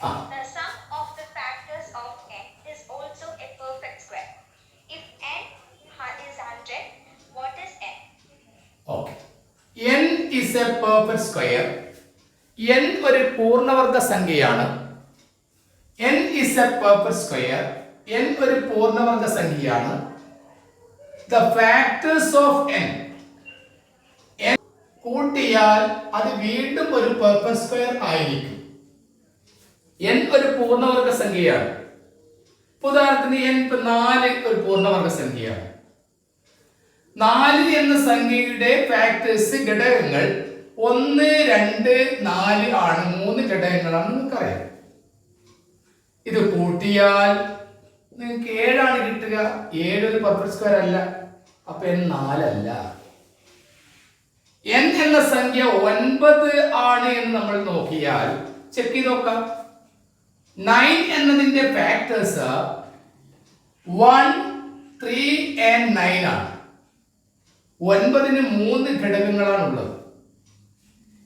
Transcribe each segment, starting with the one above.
The sum of the factors of n is also a perfect square. If n is 100, what is n? Okay. n is a perfect square. n ഒരു പൂർണ്ണവർഗ സംഖ്യയാണ്. n is a perfect square. n ഒരു പൂർണ്ണവർഗ സംഖ്യയാണ്. The factors of n കൂട്ടിയാൽ അത് വീണ്ടും ഒരു perfect square ആയിരിക്കും. n ഒരു പൂർണ്ണവർഗ സംഖ്യയാണ്. ഉദാഹരണത്തിന് n 4 ഒരു പൂർണ്ണവർഗ സംഖ്യയാണ്. 4 എന്ന സംഖ്യയുടെ ഫാക്ടേഴ്സ് ഘടകങ്ങൾ 1, 2, 4 ആണ്. 3 ഘടകങ്ങളാണ് നിങ്ങൾക്കറിയാം. ഇത് കൂട്ടിയാൽ നിങ്ങൾക്ക് 7 ആണ് കിട്ടുക. 7 ഒരു പെർഫെക്റ്റ് സ്ക്വയർ അല്ല. അപ്പൊ n 4 അല്ല. n എന്ന സംഖ്യ 9 ആണ് എന്ന് നമ്മൾ നോക്കിയാൽ ചെക്ക് ചെയ്ത് നോക്കാം. 9 എന്നതിന്റെ ഫാക്ടേഴ്സ് 1, 3 and 9 ആണ്. 9ന് 3 ഘടകങ്ങളാണ് ഉള്ളത്.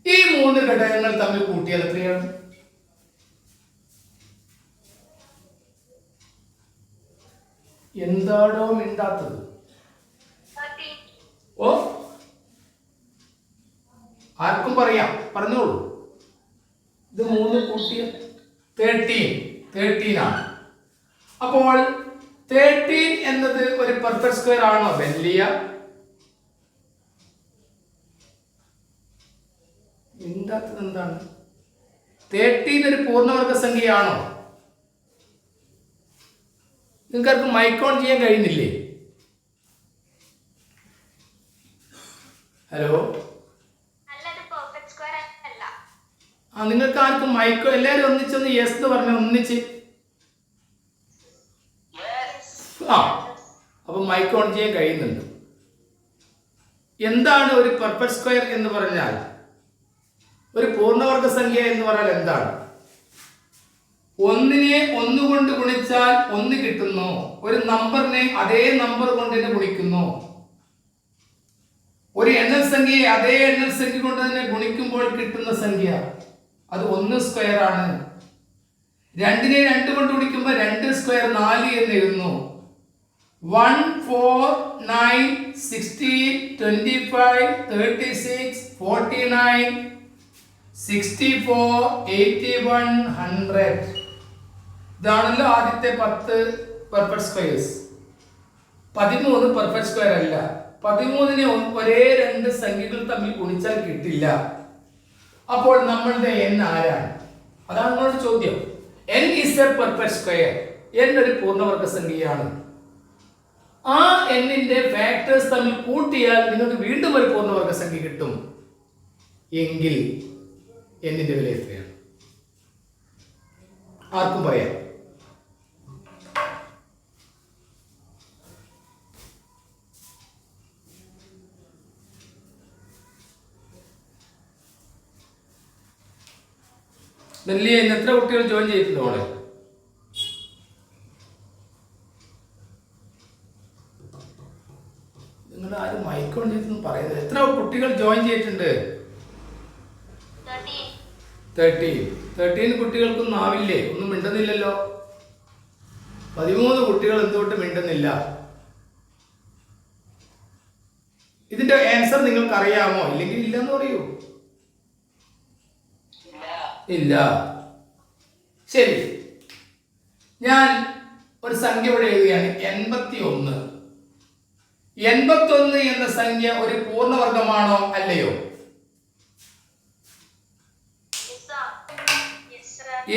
ഈ 3 ഘടകങ്ങൾ തമ്മിൽ കൂട്ടിയാൽ എത്രയാണ്? എന്താണോ മിണ്ടാത്തത്? ഓ, ആർക്കും പറയാം, പറഞ്ഞോളൂ. ഇത് 3 കൂട്ടിയ 13 ആണ്. അപ്പോൾ 13 എന്നത് ഒരു പെർഫെക്റ്റ് സ്ക്വയർ ആണോ? വലിയ മിണ്ടാത്തത് എന്താണ്? 13 ഒരു പൂർണ്ണവർഗ സംഖ്യയാണോ? നിങ്ങൾക്ക് മൈക്ക് ഓൺ ചെയ്യാൻ കഴിയുന്നില്ലേ? ഹലോ, നിങ്ങൾക്ക് ആർക്കും മൈക്കോ? എല്ലാവരും ഒന്നിച്ചൊന്ന് യെസ് എന്ന് പറഞ്ഞ ഒന്നിച്ച്. അപ്പൊ മൈക്ക് ഓൺ ചെയ്യാൻ കഴിയുന്നുണ്ട്. എന്താണ് ഒരു പെർഫെക്റ്റ് സ്ക്വയർ എന്ന് പറഞ്ഞാൽ? ഒരു പൂർണ്ണവർഗ സംഖ്യ എന്ന് പറഞ്ഞാൽ എന്താണ്? 1നെ 1 കൊണ്ട് ഗുണിച്ചാൽ 1 കിട്ടുന്നു. ഒരു നമ്പറിനെ അതേ നമ്പർ കൊണ്ട് തന്നെ ഗുണിക്കുന്നു. ഒരു എണ്ണൽ സംഖ്യയെ അതേ എണ്ണൽ സംഖ്യ കൊണ്ട് തന്നെ ഗുണിക്കുമ്പോൾ കിട്ടുന്ന സംഖ്യ അത് 1 സ്ക്വയർ ആണ്. 2നെ 2 കൊണ്ട് ഗുണിക്കുമ്പോൾ 2 സ്ക്വയർ 4 എന്ന് എഴുതുന്നു. 1, 4, 9, 16, 25, 36, 49, 64, 81, 100. ഇതാണല്ലോ ആദ്യത്തെ 10 പെർഫെക്റ്റ് സ്ക്വയേഴ്സ്. 13 പെർഫെക്റ്റ് സ്ക്വയർ അല്ല. 13നെ ഒരേ 2 സംഖ്യകൾ തമ്മിൽ ഗുണിച്ചാൽ കിട്ടില്ല. അപ്പോൾ നമ്മളുടെ n ആരാണ്? അതാണ് നിങ്ങളുടെ ചോദ്യം. n is a perfect square. n ഒരു പൂർണ്ണവർഗ സംഖ്യയാണ്. ആ n-ന്റെ ഫാക്ടേഴ്സ് തമ്മിൽ കൂട്ടിയാൽ നിങ്ങൾക്ക് വീണ്ടും ഒരു പൂർണ്ണവർഗ സംഖ്യ കിട്ടും. എങ്കിൽ n-ന്റെ വില എത്രയാണ്? ആർക്കും പറയാം. നെല്ലിയ ഇന്ന് എത്ര കുട്ടികൾ ജോയിൻ ചെയ്തിട്ടുണ്ട്? മോളെ, നിങ്ങൾ ആരും മൈക്ക് ഓൺ ചെയ്തെന്ന് പറയുന്നത്? എത്ര കുട്ടികൾ ജോയിൻ ചെയ്തിട്ടുണ്ട്? 13 കുട്ടികൾക്കൊന്നും ആവില്ലേ? ഒന്നും മിണ്ടുന്നില്ലല്ലോ. 13 കുട്ടികൾ എന്തുകൊണ്ട് മിണ്ടുന്നില്ല? ഇതിന്റെ ആൻസർ നിങ്ങൾക്ക് അറിയാമോ? ഇല്ലെങ്കിൽ ഇല്ലെന്ന് പറയൂ. ഇല്ല. ശരി, ഞാൻ ഒരു സംഖ്യ ഇവിടെ എഴുതുകയാണ്. 81. 81 എന്ന സംഖ്യ ഒരു പൂർണ്ണവർഗമാണോ അല്ലയോ?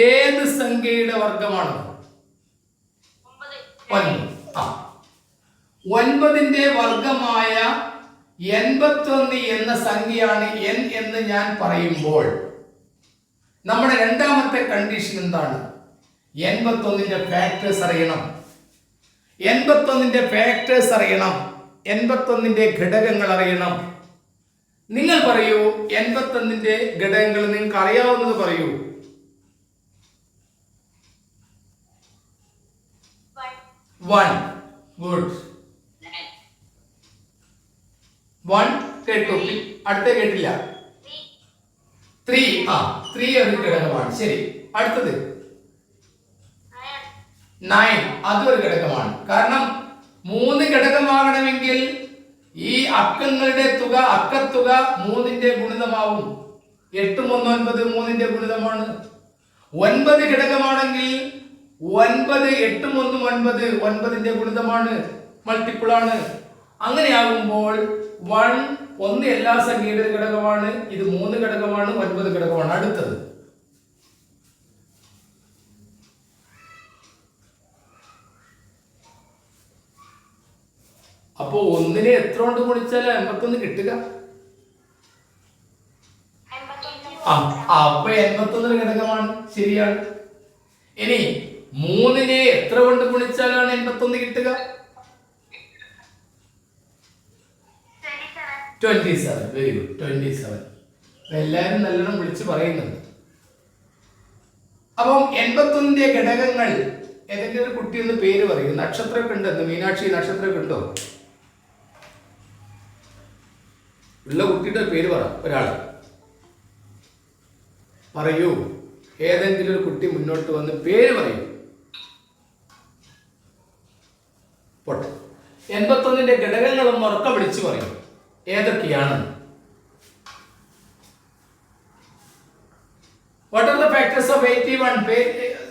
ഏത് സംഖ്യയുടെ വർഗമാണ്? 9ന്റെ വർഗമായ 81 എന്ന സംഖ്യയാണ് n എന്ന് ഞാൻ പറയുമ്പോൾ നമ്മുടെ രണ്ടാമത്തെ കണ്ടീഷൻ എന്താണ്? 81ന്റെ ഫാക്ടേഴ്സ് അറിയണം. 81ന്റെ ഫാക്ടേഴ്സ് അറിയണം. 81ന്റെ ഘടകങ്ങൾ അറിയണം. നിങ്ങൾ പറയൂ, 81ന്റെ ഘടകങ്ങൾ നിങ്ങൾക്ക് അറിയാവുന്നത് പറയൂ. 1. ഗുഡ്. 1 കേട്ടു. അടുത്ത കേട്ടില്ല. 3. 3 ഒരു ഘടകമാണ്. ശരി, അടുത്തത് 9 അതൊരു ഘടകമാണ്. കാരണം 3 ഘടകമാകണമെങ്കിൽ ഈ അക്കങ്ങളുടെ തുക അക്കത്തുക 3ന്റെ ഗുണിതമാവും. 8 1 9 3ന്റെ ഗുണിതമാണ്. 9 ഘടകമാണെങ്കിൽ 9 8 1 9 9ന്റെ ഗുണിതമാണ്, മൾട്ടിപ്പിൾ ആണ്. അങ്ങനെയാകുമ്പോൾ 1 എല്ലാ സംഖ്യയുടെ ഒരു ഘടകമാണ്, ഇത് 3 ഘടകമാണ്, 9 ഘടകമാണ്. അടുത്തത് അപ്പോ 1നെ എത്ര കൊണ്ട് ഗുണിച്ചാൽ 81 കിട്ടുക? അപ്പൊ 81 ഘടകമാണ്, ശരിയാണ്. ഇനി 3നെ എത്ര കൊണ്ട് ഗുണിച്ചാലാണ് 81 കിട്ടുക? 27. Very good, 27. എല്ലാരും നല്ലോണം വിളിച്ച് പറയുന്നുണ്ട്. അപ്പം 81ന്റെ ഘടകങ്ങൾ ഏതെങ്കിലും ഒരു കുട്ടി ഒന്ന് പേര് പറയും. നക്ഷത്രമൊക്കെ ഉണ്ടെന്ന്, മീനാക്ഷി നക്ഷത്രമൊക്കെ ഉണ്ടോ? ഉള്ള കുട്ടിയുടെ പേര് പറ, ഒരാള് പറയൂ. ഏതെങ്കിലും ഒരു കുട്ടി മുന്നോട്ട് വന്ന് പേര് പറയൂ. പോട്ടെ, 81ന്റെ ഘടകങ്ങളൊന്ന് ഉറക്കം വിളിച്ചു പറയും, ഏതൊക്കെയാണ്? What are the factors of 81?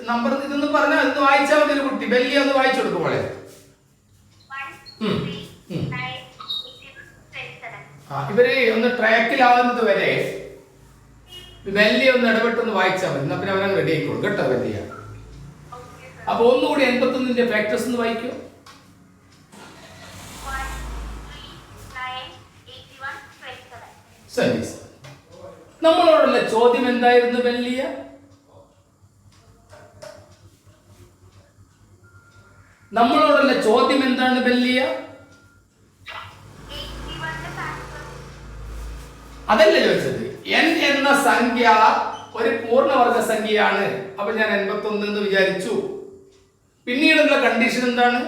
Number ഇതൊന്ന് പറഞ്ഞാൽ ഇത് വായിച്ചാൽ മതി. ഒരു കുട്ടി ബെല്ലി ഒന്ന് വായിച്ചു കൊടുക്കും മോളെ. ഇവര് ഒന്ന് ട്രാക്കിലാവുന്നത് വരെ ബെല്ലി ഒന്ന് ഇടപെട്ടൊന്ന് വായിച്ചാൽ മതി. എന്നാ പിന്നെ അവരങ്ങ് റെഡി ആയിക്കോളും കേട്ടോ ബെല്ലിയ. അപ്പൊ ഒന്നുകൂടി 81ന്റെ ഫാക്ടേഴ്സ് ഒന്ന് വായിക്കൂ. നമ്മളോടുള്ള ചോദ്യം എന്തായിരുന്നു ബെല്ലിയ? നമ്മളോടുള്ള ചോദ്യം എന്താണ് ബെല്ലിയ? അതല്ല ചോദിച്ചത്. n എന്ന സംഖ്യ ഒരു പൂർണ്ണവർഗ സംഖ്യയാണ്. അപ്പൊ ഞാൻ 81 എന്ന് വിചാരിച്ചു. പിന്നീടുള്ള കണ്ടീഷൻ എന്താണ്?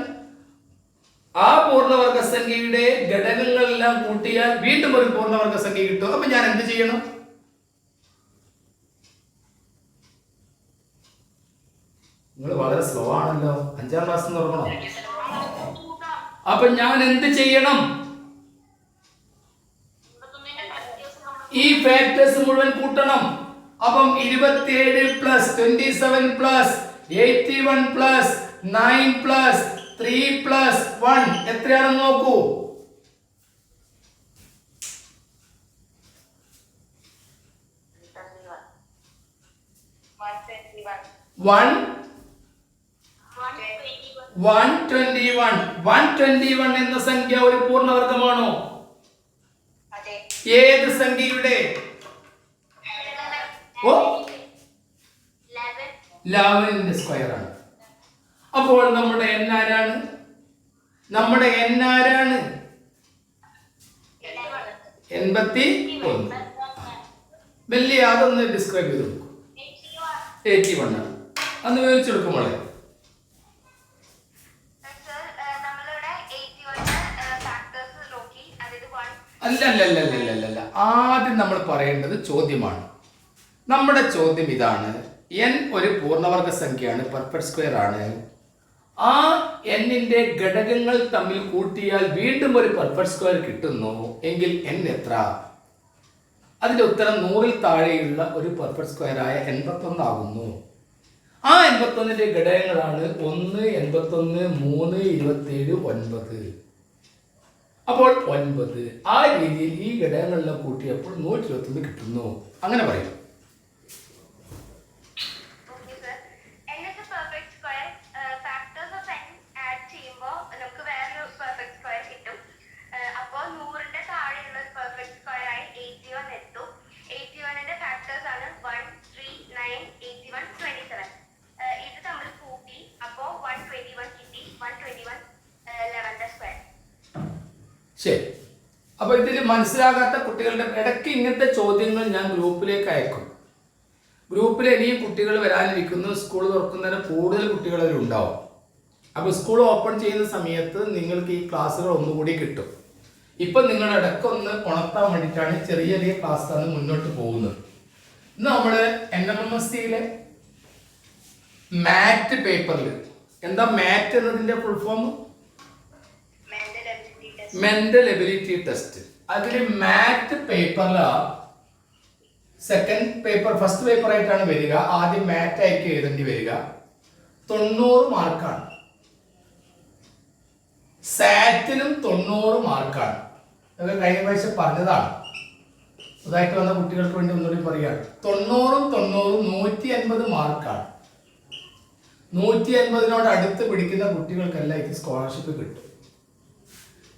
ആ പൂർണ്ണവർഗ സംഖ്യയുടെ ഘടകങ്ങളെല്ലാം കൂട്ടിയാൽ വീണ്ടും ഒരു പൂർണ്ണവർഗ സംഖ്യ കിട്ടും. അപ്പൊ ഞാൻ എന്ത് ചെയ്യണം? നിങ്ങൾ വളരെ സ്ലോ ആണല്ലോ. 5ാം ക്ലാസ് തുടങ്ങണോ? അപ്പൊ ഞാൻ എന്ത് ചെയ്യണം? ഈ ഫാക്ടേഴ്സ് മുഴുവൻ കൂട്ടണം. അപ്പം 27 plus 27 plus 81 plus 9 plus 3 plus 1 എത്രയാണെന്ന് നോക്കൂ. 121 എന്ന സംഖ്യ ഒരു പൂർണ്ണവർഗമാണോ? ഏത് സംഖ്യയുടെ? 11ന്റെ സ്ക്വയർ ആണ്. അപ്പോൾ നമ്മുടെ n ആരാണ്? നമ്മുടെ n ആരാണ്? 81. വലിയ അതൊന്ന് ഡിസ്ക്രൈബ് ചെയ്ത് കൊടുക്കും. 81 ആണ്. അന്ന് വിവരിച്ചു കൊടുക്കും മോളെ. അല്ല, ആദ്യം നമ്മൾ പറയേണ്ടത് ചോദ്യമാണ്. നമ്മുടെ ചോദ്യം ഇതാണ്. n ഒരു പൂർണ്ണവർഗ സംഖ്യയാണ്, പെർഫെക്റ്റ് സ്ക്വയർ ആണ്. ആ n-ന്റെ ഘടകങ്ങൾ തമ്മിൽ കൂട്ടിയാൽ വീണ്ടും ഒരു പെർഫെക്റ്റ് സ്ക്വയർ കിട്ടുന്നു എങ്കിൽ n എത്ര? അതിന്റെ ഉത്തരം 100ൽ താഴെയുള്ള ഒരു പെർഫെക്റ്റ് സ്ക്വയർ ആയ 81 ആകുന്നു. ആ 81ന്റെ ഘടകങ്ങളാണ് 1 81 3 27 9. അപ്പോൾ 9 ആ രീതിയിൽ ഈ ഘടകങ്ങളെല്ലാം കൂട്ടിയപ്പോൾ 121 കിട്ടുന്നു. അങ്ങനെ പറയും. ശരി. അപ്പൊ ഇതിൽ മനസ്സിലാകാത്ത കുട്ടികളുടെ ഇടയ്ക്ക് ഇങ്ങനത്തെ ചോദ്യങ്ങൾ ഞാൻ ഗ്രൂപ്പിലേക്ക് അയക്കും. ഗ്രൂപ്പിൽ ഇനിയും കുട്ടികൾ വരാനിരിക്കുന്നു. സ്കൂൾ തുറക്കുന്നതിന് കൂടുതൽ കുട്ടികൾ ഉണ്ടാവും. അപ്പോൾ സ്കൂൾ ഓപ്പൺ ചെയ്യുന്ന സമയത്ത് നിങ്ങൾക്ക് ഈ ക്ലാസ്സുകൾ ഒന്നുകൂടി കിട്ടും. ഇപ്പം നിങ്ങളുടെ ഇടയ്ക്കൊന്ന് ഉണർത്താൻ വേണ്ടിയിട്ടാണ് ചെറിയ ചെറിയ ക്ലാസ്സാണ് മുന്നോട്ട് പോകുന്നത്. ഇന്ന് നമ്മൾ NMMSCയിലെ മാറ്റ് പേപ്പറിൽ എന്താ മാറ്റ് എന്നതിന്റെ full form? mental ability test. Mental ability test. അതിൽ മാറ്റ് പേപ്പറില് സെക്കൻഡ് പേപ്പർ ഫസ്റ്റ് പേപ്പർ ആയിട്ടാണ് വരിക. ആദ്യം മാറ്റ് ആയിട്ട് എഴുതേണ്ടി വരിക. 90 മാർക്കാണ്. സാറ്റിനും 90 മാർക്കാണ്. അതൊക്കെ കഴിഞ്ഞ പ്രാവശ്യം പറഞ്ഞതാണ്. പുതുതായിട്ട് വന്ന കുട്ടികൾക്ക് വേണ്ടി ഒന്നുകൂടി പറയുകയാണ്. 90-ഉം 90-ഉം 150 മാർക്കാണ്. 150നോട് അടുത്ത് പിടിക്കുന്ന കുട്ടികൾക്കെല്ലാം ഇത് സ്കോളർഷിപ്പ് കിട്ടും.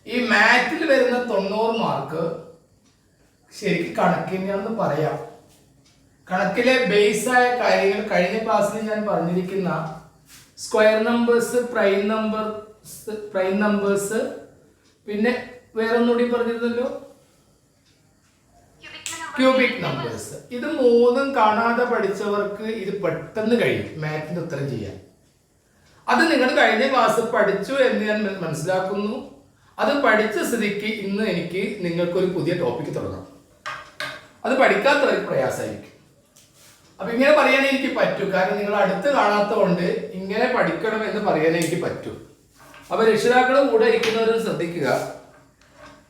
ഈ മാറ്റിൽ വരുന്ന 90 മാർക്ക് ശരിക്കും കണക്കിനാണെന്ന് പറയാം. കണക്കിലെ ബേസായ കാര്യങ്ങൾ കഴിഞ്ഞ ക്ലാസ്സിൽ ഞാൻ പറഞ്ഞിരിക്കുന്ന സ്ക്വയർ നമ്പേഴ്സ്, പ്രൈം നമ്പേഴ്സ്, പിന്നെ വേറൊന്നുകൂടി പറഞ്ഞിരുന്നല്ലോ, ക്യൂബിക് നമ്പേഴ്സ്. ഇത് മൂന്നും കാണാതെ പഠിച്ചവർക്ക് ഇത് പെട്ടെന്ന് കഴിയും മാറ്റിന്റെ ഉത്തരം ചെയ്യാൻ. അത് നിങ്ങൾ കഴിഞ്ഞ ക്ലാസ് പഠിച്ചു എന്ന് ഞാൻ മനസ്സിലാക്കുന്നു. അത് പഠിച്ച സ്ഥിതിക്ക് ഇന്ന് എനിക്ക് നിങ്ങൾക്കൊരു പുതിയ ടോപ്പിക്ക് തുടങ്ങാം. അത് പഠിക്കാത്തവർക്ക് പ്രയാസമായിരിക്കും. അപ്പൊ ഇങ്ങനെ പറയാൻ എനിക്ക് പറ്റൂ, കാരണം നിങ്ങൾ അടുത്ത് കാണാത്തത് കൊണ്ട് ഇങ്ങനെ പഠിക്കണം എന്ന് പറയാൻ എനിക്ക് പറ്റൂ. അപ്പൊ രക്ഷിതാക്കളും കൂടെ ഇരിക്കുന്നവരും ശ്രദ്ധിക്കുക,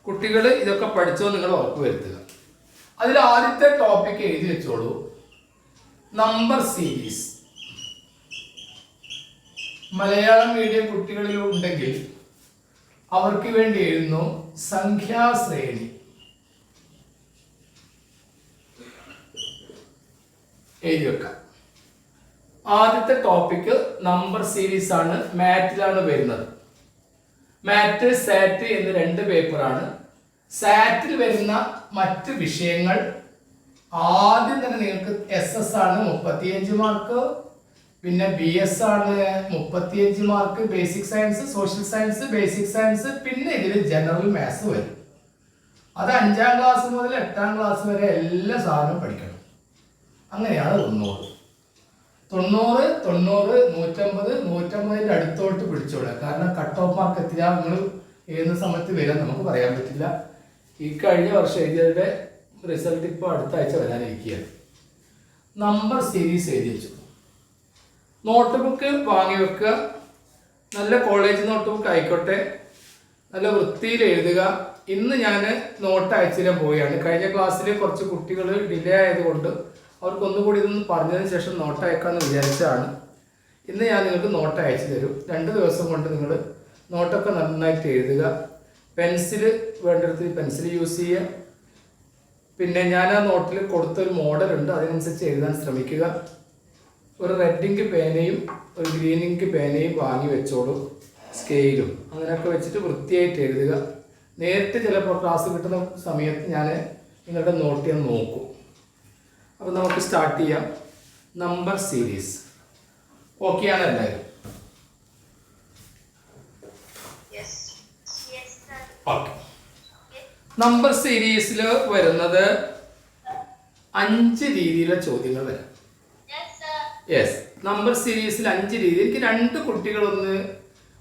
കുട്ടികൾ ഇതൊക്കെ പഠിച്ചോ നിങ്ങൾ ഉറപ്പുവരുത്തുക. അതിൽ ആദ്യത്തെ ടോപ്പിക് എഴുതി വെച്ചോളൂ, നമ്പർ സീരീസ്. മലയാളം മീഡിയം കുട്ടികളിൽ ഉണ്ടെങ്കിൽ അവർക്ക് വേണ്ടി എഴുതുന്നു സംഖ്യാശ്രേണി. എഴുതി വെക്കാം. ആദ്യത്തെ ടോപ്പിക് നമ്പർ സീരീസ് ആണ്, മാറ്റിലാണ് വരുന്നത്. മാറ്റ്, സാറ്റ് എന്ന് 2 പേപ്പറാണ്. സാറ്റിൽ വരുന്ന മറ്റ് വിഷയങ്ങൾ ആദ്യം തന്നെ നിങ്ങൾക്ക് SS ആണ് 35 മാർക്ക്, പിന്നെ BS ആണ് 35 mark, basic science, social science, basic science, പിന്നെ ഇതിൽ ജനറൽ മാത്സ് വരും. അത് 5ാം ക്ലാസ് മുതൽ 8ാം ക്ലാസ് വരെ എല്ലാ സാധനവും പഠിക്കണം. അങ്ങനെയാണ് 90. 90, 90, 150, 150ന്റെ അടുത്തോട്ട് പിടിച്ചോളുക. കാരണം കട്ട് ഓഫ് മാർക്ക് എത്തിയാൽ നിങ്ങൾ ഏത് സമയത്ത് വരാൻ നമുക്ക് പറയാൻ പറ്റില്ല. ഈ കഴിഞ്ഞ വർഷം എഴുതിയതിന്റെ റിസൾട്ട് ഇപ്പോൾ അടുത്ത ആഴ്ച വരാനിരിക്കുകയാണ്. നമ്പർ സീരീസ് എഴുതി വെച്ചു. നോട്ട് ബുക്ക് വാങ്ങി വെക്കുക. നല്ല കോളേജ് നോട്ട് ബുക്ക് ആയിക്കോട്ടെ, നല്ല വൃത്തിയിൽ എഴുതുക. ഇന്ന് ഞാൻ നോട്ട് അയച്ചു തരാൻ പോവുകയാണ്. കഴിഞ്ഞ ക്ലാസ്സിൽ കുറച്ച് കുട്ടികൾ ഡിലേ ആയതുകൊണ്ട് അവർക്ക് ഒന്നുകൂടി ഇതൊന്ന് പറഞ്ഞതിന് ശേഷം നോട്ട് അയക്കാമെന്ന് വിചാരിച്ചതാണ്. ഇന്ന് ഞാൻ നിങ്ങൾക്ക് നോട്ട് അയച്ചു തരും. 2 ദിവസം കൊണ്ട് നിങ്ങൾ നോട്ടൊക്കെ നന്നായിട്ട് എഴുതുക. പെൻസിൽ വേണ്ടിടത്ത് പെൻസിൽ യൂസ് ചെയ്യുക. പിന്നെ ഞാൻ ആ നോട്ടിൽ കൊടുത്തൊരു മോഡലുണ്ട്, അതിനനുസരിച്ച് എഴുതാൻ ശ്രമിക്കുക. ഒരു റെഡ് ഇങ്ക് പേനയും ഒരു ഗ്രീൻ ഇങ്ക് പേനയും വാങ്ങി വെച്ചോളൂ, സ്കെയിലും അങ്ങനെയൊക്കെ വെച്ചിട്ട് വൃത്തിയായിട്ട് എഴുതുക. നേരിട്ട് ചിലപ്പോൾ ക്ലാസ് കിട്ടുന്ന സമയത്ത് ഞാൻ നിങ്ങളുടെ നോട്ട് ഞാൻ നോക്കും. അപ്പോൾ നമുക്ക് സ്റ്റാർട്ട് ചെയ്യാം. നമ്പർ സീരീസ് ഓക്കെ ആണ് എല്ലാവരും? ഓക്കെ. നമ്പർ സീരീസിൽ വരുന്നത് 5 രീതിയിലുള്ള ചോദ്യങ്ങൾ വരാം. യെസ്, നമ്പർ സീരീസിൽ 5 രീതി. എനിക്ക് 2 കുട്ടികളൊന്ന്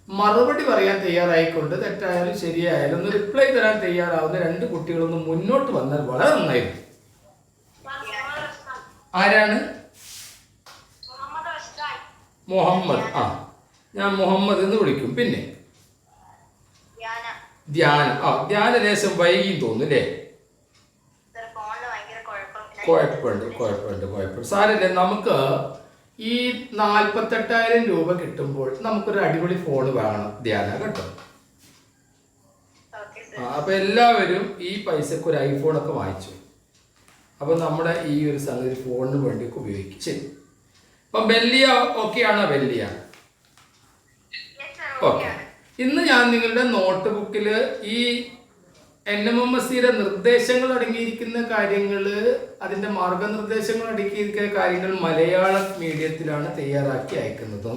മറുപടി പറയാൻ തയ്യാറായിക്കൊണ്ട്, തെറ്റായാലും ശരിയായാലും ഒന്ന് റിപ്ലൈ തരാൻ തയ്യാറാവുന്ന 2 കുട്ടികളൊന്ന് മുന്നോട്ട് വന്നാൽ വളരെ നന്നായിരുന്നു. ആരാണ്? മുഹമ്മദ്. ആ, ഞാൻ മുഹമ്മദ് എന്ന് വിളിക്കും. പിന്നെ ധ്യാനം. ആ, ധ്യാന ലേശം വൈകി തോന്നുന്നു അല്ലേ? കുഴപ്പമുണ്ട്. സാരല്ലേ, നമുക്ക് ഈ 48,000 രൂപ കിട്ടുമ്പോൾ നമുക്കൊരു അടിപൊളി ഫോൺ വേണം ധ്യാന, കേട്ടോ. അപ്പൊ എല്ലാവരും ഈ പൈസക്ക് ഒരു ഐഫോൺ ഒക്കെ വാങ്ങിച്ചു. അപ്പൊ നമ്മുടെ ഈ ഒരു സംഗതി ഫോണിന് വേണ്ടി ഉപയോഗിക്കും. ശരി. അപ്പൊ ബെല്ലിയ ഓക്കെ ആണോ? ബെല്ലിയ ഓക്കെ. ഇന്ന് ഞാൻ നിങ്ങളുടെ നോട്ട് ബുക്കിൽ ഈ NMMSയുടെ നിർദ്ദേശങ്ങൾ അടങ്ങിയിരിക്കുന്ന കാര്യങ്ങൾ, അതിൻ്റെ മാർഗനിർദ്ദേശങ്ങൾ അടങ്ങിയിരിക്കുന്ന കാര്യങ്ങൾ മലയാളം മീഡിയത്തിലാണ് തയ്യാറാക്കി അയക്കുന്നത്.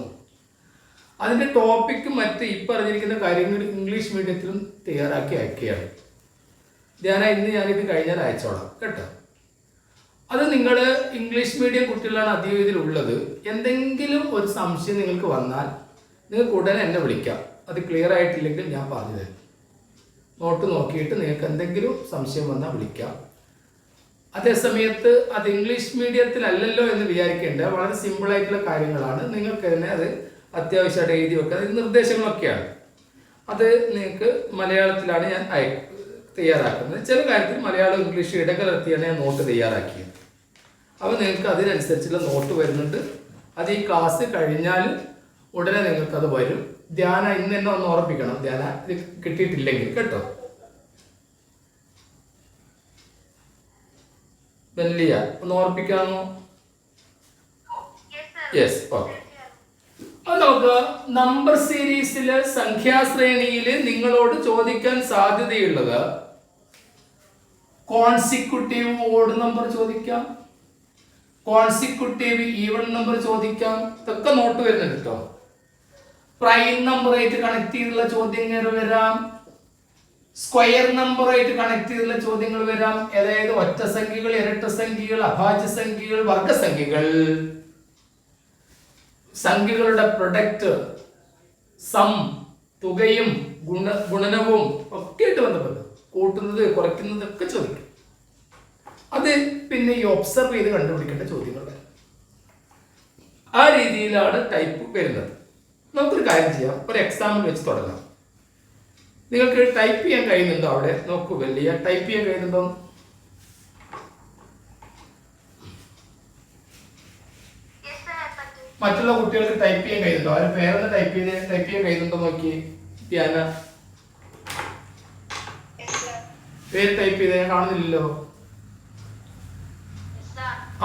അതിൻ്റെ ടോപ്പിക്ക് മറ്റ് ഈ പറഞ്ഞിരിക്കുന്ന കാര്യങ്ങൾ ഇംഗ്ലീഷ് മീഡിയത്തിലും തയ്യാറാക്കി അയക്കുകയാണ്. ഇന്ന് ഞാനിത് കഴിഞ്ഞാൽ അയച്ചോളാം, കേട്ടോ. അത് നിങ്ങൾ ഇംഗ്ലീഷ് മീഡിയം കുട്ടികളാണ് അധികം ഇതിലുള്ളത്. എന്തെങ്കിലും ഒരു സംശയം നിങ്ങൾക്ക് വന്നാൽ നിങ്ങൾക്ക് ഉടനെ എന്നെ വിളിക്കാം. അത് ക്ലിയർ ആയിട്ടില്ലെങ്കിൽ ഞാൻ പറഞ്ഞു തരും. നോട്ട് നോക്കിയിട്ട് നിങ്ങൾക്ക് എന്തെങ്കിലും സംശയം വന്നാൽ വിളിക്കാം. അതേസമയത്ത് അത് ഇംഗ്ലീഷ് മീഡിയത്തിലല്ലല്ലോ എന്ന് വിചാരിക്കേണ്ട, വളരെ സിമ്പിളായിട്ടുള്ള കാര്യങ്ങളാണ്. നിങ്ങൾക്ക് തന്നെ അത് അത്യാവശ്യമായിട്ട് എഴുതി വെക്കുക. ഇത് നിർദ്ദേശങ്ങളൊക്കെയാണ്. അത് നിങ്ങൾക്ക് മലയാളത്തിലാണ് ഞാൻ തയ്യാറാക്കുന്നത്. ചില കാര്യത്തിൽ മലയാളം ഇംഗ്ലീഷ് ഇടകലർത്തിയാണ് ഞാൻ നോട്ട് തയ്യാറാക്കിയത്. അപ്പോൾ നിങ്ങൾക്ക് അതിനനുസരിച്ചുള്ള നോട്ട് വരുന്നുണ്ട്. അത് ഈ ക്ലാസ് കഴിഞ്ഞാൽ ഉടനെ നിങ്ങൾക്കത് വരും. ധ്യാന ഇന്ന് തന്നെ ഒന്ന് ഓർപ്പിക്കണം, ധ്യാന ഇത് കിട്ടിയിട്ടില്ലെങ്കിൽ കേട്ടോ. ബെല്ലിയ ഒന്ന് ഓർപ്പിക്കാമോ? Yes, okay. അത് നമുക്ക് നമ്പർ സീരീസില് സംഖ്യാശ്രേണിയിൽ നിങ്ങളോട് ചോദിക്കാൻ സാധ്യതയുള്ളത് കോൺസിക്യൂട്ടീവ് ഓഡ് നമ്പർ ചോദിക്കാം, കോൺസിക്യൂട്ടീവ് ഈവൺ നമ്പർ ചോദിക്കാം. ഇതൊക്കെ നോട്ട് വരുന്നുണ്ട് കേട്ടോ. പ്രൈം നമ്പറായിട്ട് കണക്ട് ചെയ്തുള്ള ചോദ്യങ്ങൾ വരാം, സ്ക്വയർ നമ്പറായിട്ട് കണക്ട് ചെയ്തുള്ള ചോദ്യങ്ങൾ വരാം. അതായത് ഒറ്റ സംഖ്യകൾ, ഇരട്ട സംഖ്യകൾ, അഭാജ്യ സംഖ്യകൾ, വർഗസംഖ്യകൾ, സംഖ്യകളുടെ പ്രൊഡക്റ്റ്, സം, തുകയും ഗുണനവും ഒക്കെ ആയിട്ട് ബന്ധപ്പെട്ട് കൂട്ടുന്നത് കുറയ്ക്കുന്നത് ഒക്കെ ചോദിക്കും. അത് പിന്നെ ഈ ഒബ്സർവ് ചെയ്ത് കണ്ടുപിടിക്കേണ്ട ചോദ്യങ്ങൾ. ആ രീതിയിലാണ് ടൈപ്പ് വരുന്നത്. നമുക്കൊരു കാര്യം ചെയ്യാം, ഒരു എക്സാമ്പിൾ വെച്ച് തുടങ്ങാം. നിങ്ങൾക്ക് ടൈപ്പ് ചെയ്യാൻ കഴിയുന്നുണ്ടോ? അവിടെ നോക്കൂ, വലിയ ടൈപ്പ് ചെയ്യാൻ കഴിയുന്നുണ്ടോ? മറ്റുള്ള കുട്ടികൾക്ക് ടൈപ്പ് ചെയ്യാൻ കഴിയുന്നുണ്ടോ? അവരുടെ പേരൊന്ന് ടൈപ്പ് ചെയ്യാൻ കഴിയുന്നുണ്ടോ നോക്കി. ധ്യാന പേര് ടൈപ്പ് ചെയ്ത് ഞാൻ കാണുന്നില്ലല്ലോ.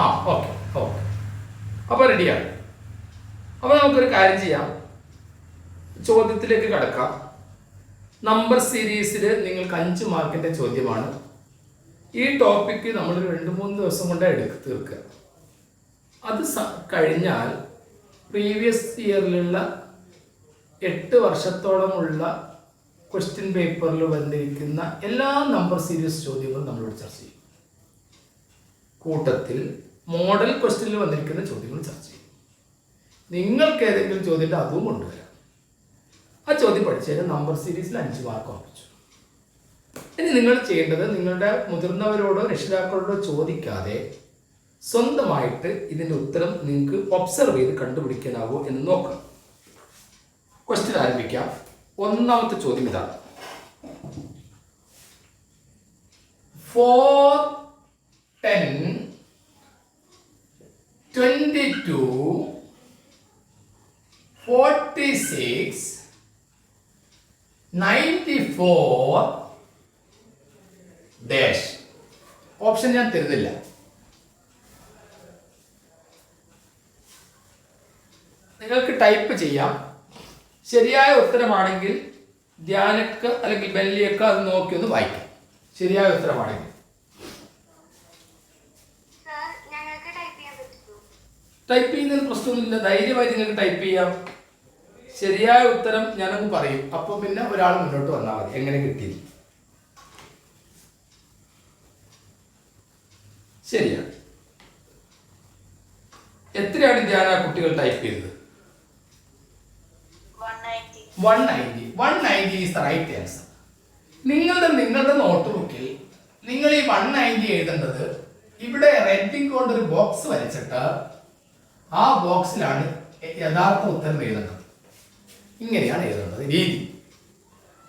ആ, ഓക്കെ ഓക്കെ, അപ്പോൾ റെഡിയാണ്. അപ്പോൾ നമുക്കൊരു കാര്യം ചെയ്യാം, ചോദ്യത്തിലേക്ക് കടക്കാം. നമ്പർ സീരീസിൽ നിങ്ങൾക്ക് 5 മാർക്കിൻ്റെ ചോദ്യമാണ്. ഈ ടോപ്പിക്ക് നമ്മൾ 2-3 ദിവസം കൊണ്ട് തീർക്കുക. അത് കഴിഞ്ഞാൽ പ്രീവിയസ് ഇയറിലുള്ള 8 വർഷത്തോളമുള്ള ക്വസ്റ്റ്യൻ പേപ്പറിൽ വന്നിരിക്കുന്ന എല്ലാ നമ്പർ സീരീസ് ചോദ്യങ്ങളും നമ്മളോട് ചർച്ച ചെയ്യും. കൂട്ടത്തിൽ മോഡൽ ക്വസ്റ്റ്യനിൽ വന്നിരിക്കുന്ന ചോദ്യങ്ങൾ ചർച്ച ചെയ്യും. നിങ്ങൾക്ക് ഏതെങ്കിലും ചോദ്യം അതും കൊണ്ടുവരാം. ആ ചോദ്യം പഠിച്ചതിന് നമ്പർ സീരീസിൽ 5 മാർക്ക് ഉറപ്പിച്ചു. ഇനി നിങ്ങൾ ചെയ്യേണ്ടത്, നിങ്ങളുടെ മുതിർന്നവരോടോ രക്ഷിതാക്കളോടോ ചോദിക്കാതെ സ്വന്തമായിട്ട് ഇതിൻ്റെ ഉത്തരം നിങ്ങൾക്ക് ഒബ്സർവ് ചെയ്ത് കണ്ടുപിടിക്കാനാവോ എന്ന് നോക്കാം. ക്വസ്റ്റ്യൻ ആരംഭിക്കാം. ഒന്നാമത്തെ ചോദ്യം ഇതാണ്: 4, 10, 22, 46, 94 ഡാഷ്. ഓപ്ഷൻ ഞാൻ തരുന്നില്ല. നിങ്ങൾക്ക് ടൈപ്പ് ചെയ്യാം. ശരിയായ ഉത്തരമാണെങ്കിൽ ധ്യാനക്ക് അല്ലെങ്കിൽ ബെല്ലിയൊക്കെ അത് നോക്കി ഒന്ന് വായിക്കാം. ശരിയായ ഉത്തരമാണെങ്കിൽ ടൈപ്പ് ചെയ്യുന്നതിന് പ്രശ്നമൊന്നുമില്ല, ധൈര്യമായി നിങ്ങൾക്ക് ടൈപ്പ് ചെയ്യാം. ശരിയായ ഉത്തരം ഞാനൊന്ന് പറയും, അപ്പോൾ പിന്നെ ഒരാൾ മുന്നോട്ട് വന്നാൽ മതി. എങ്ങനെ കിട്ടി? ശരിയാണ്. എത്രയാണ് ധ്യാന കുട്ടികൾ ടൈപ്പ് ചെയ്തത്? 190 is the right answer. നിങ്ങളുടെ നോട്ട് ബുക്കിൽ നിങ്ങൾ ഈ 190 എഴുതേണ്ടത് ഇവിടെ റെഡ് ഇങ്ക് കൊണ്ട് ഒരു ബോക്സ് വരച്ചിട്ട് ആ ബോക്സിലാണ് യഥാർത്ഥ ഉത്തരം എഴുതേണ്ടത്. ഇങ്ങനെയാണ് എഴുതേണ്ടത് രീതി.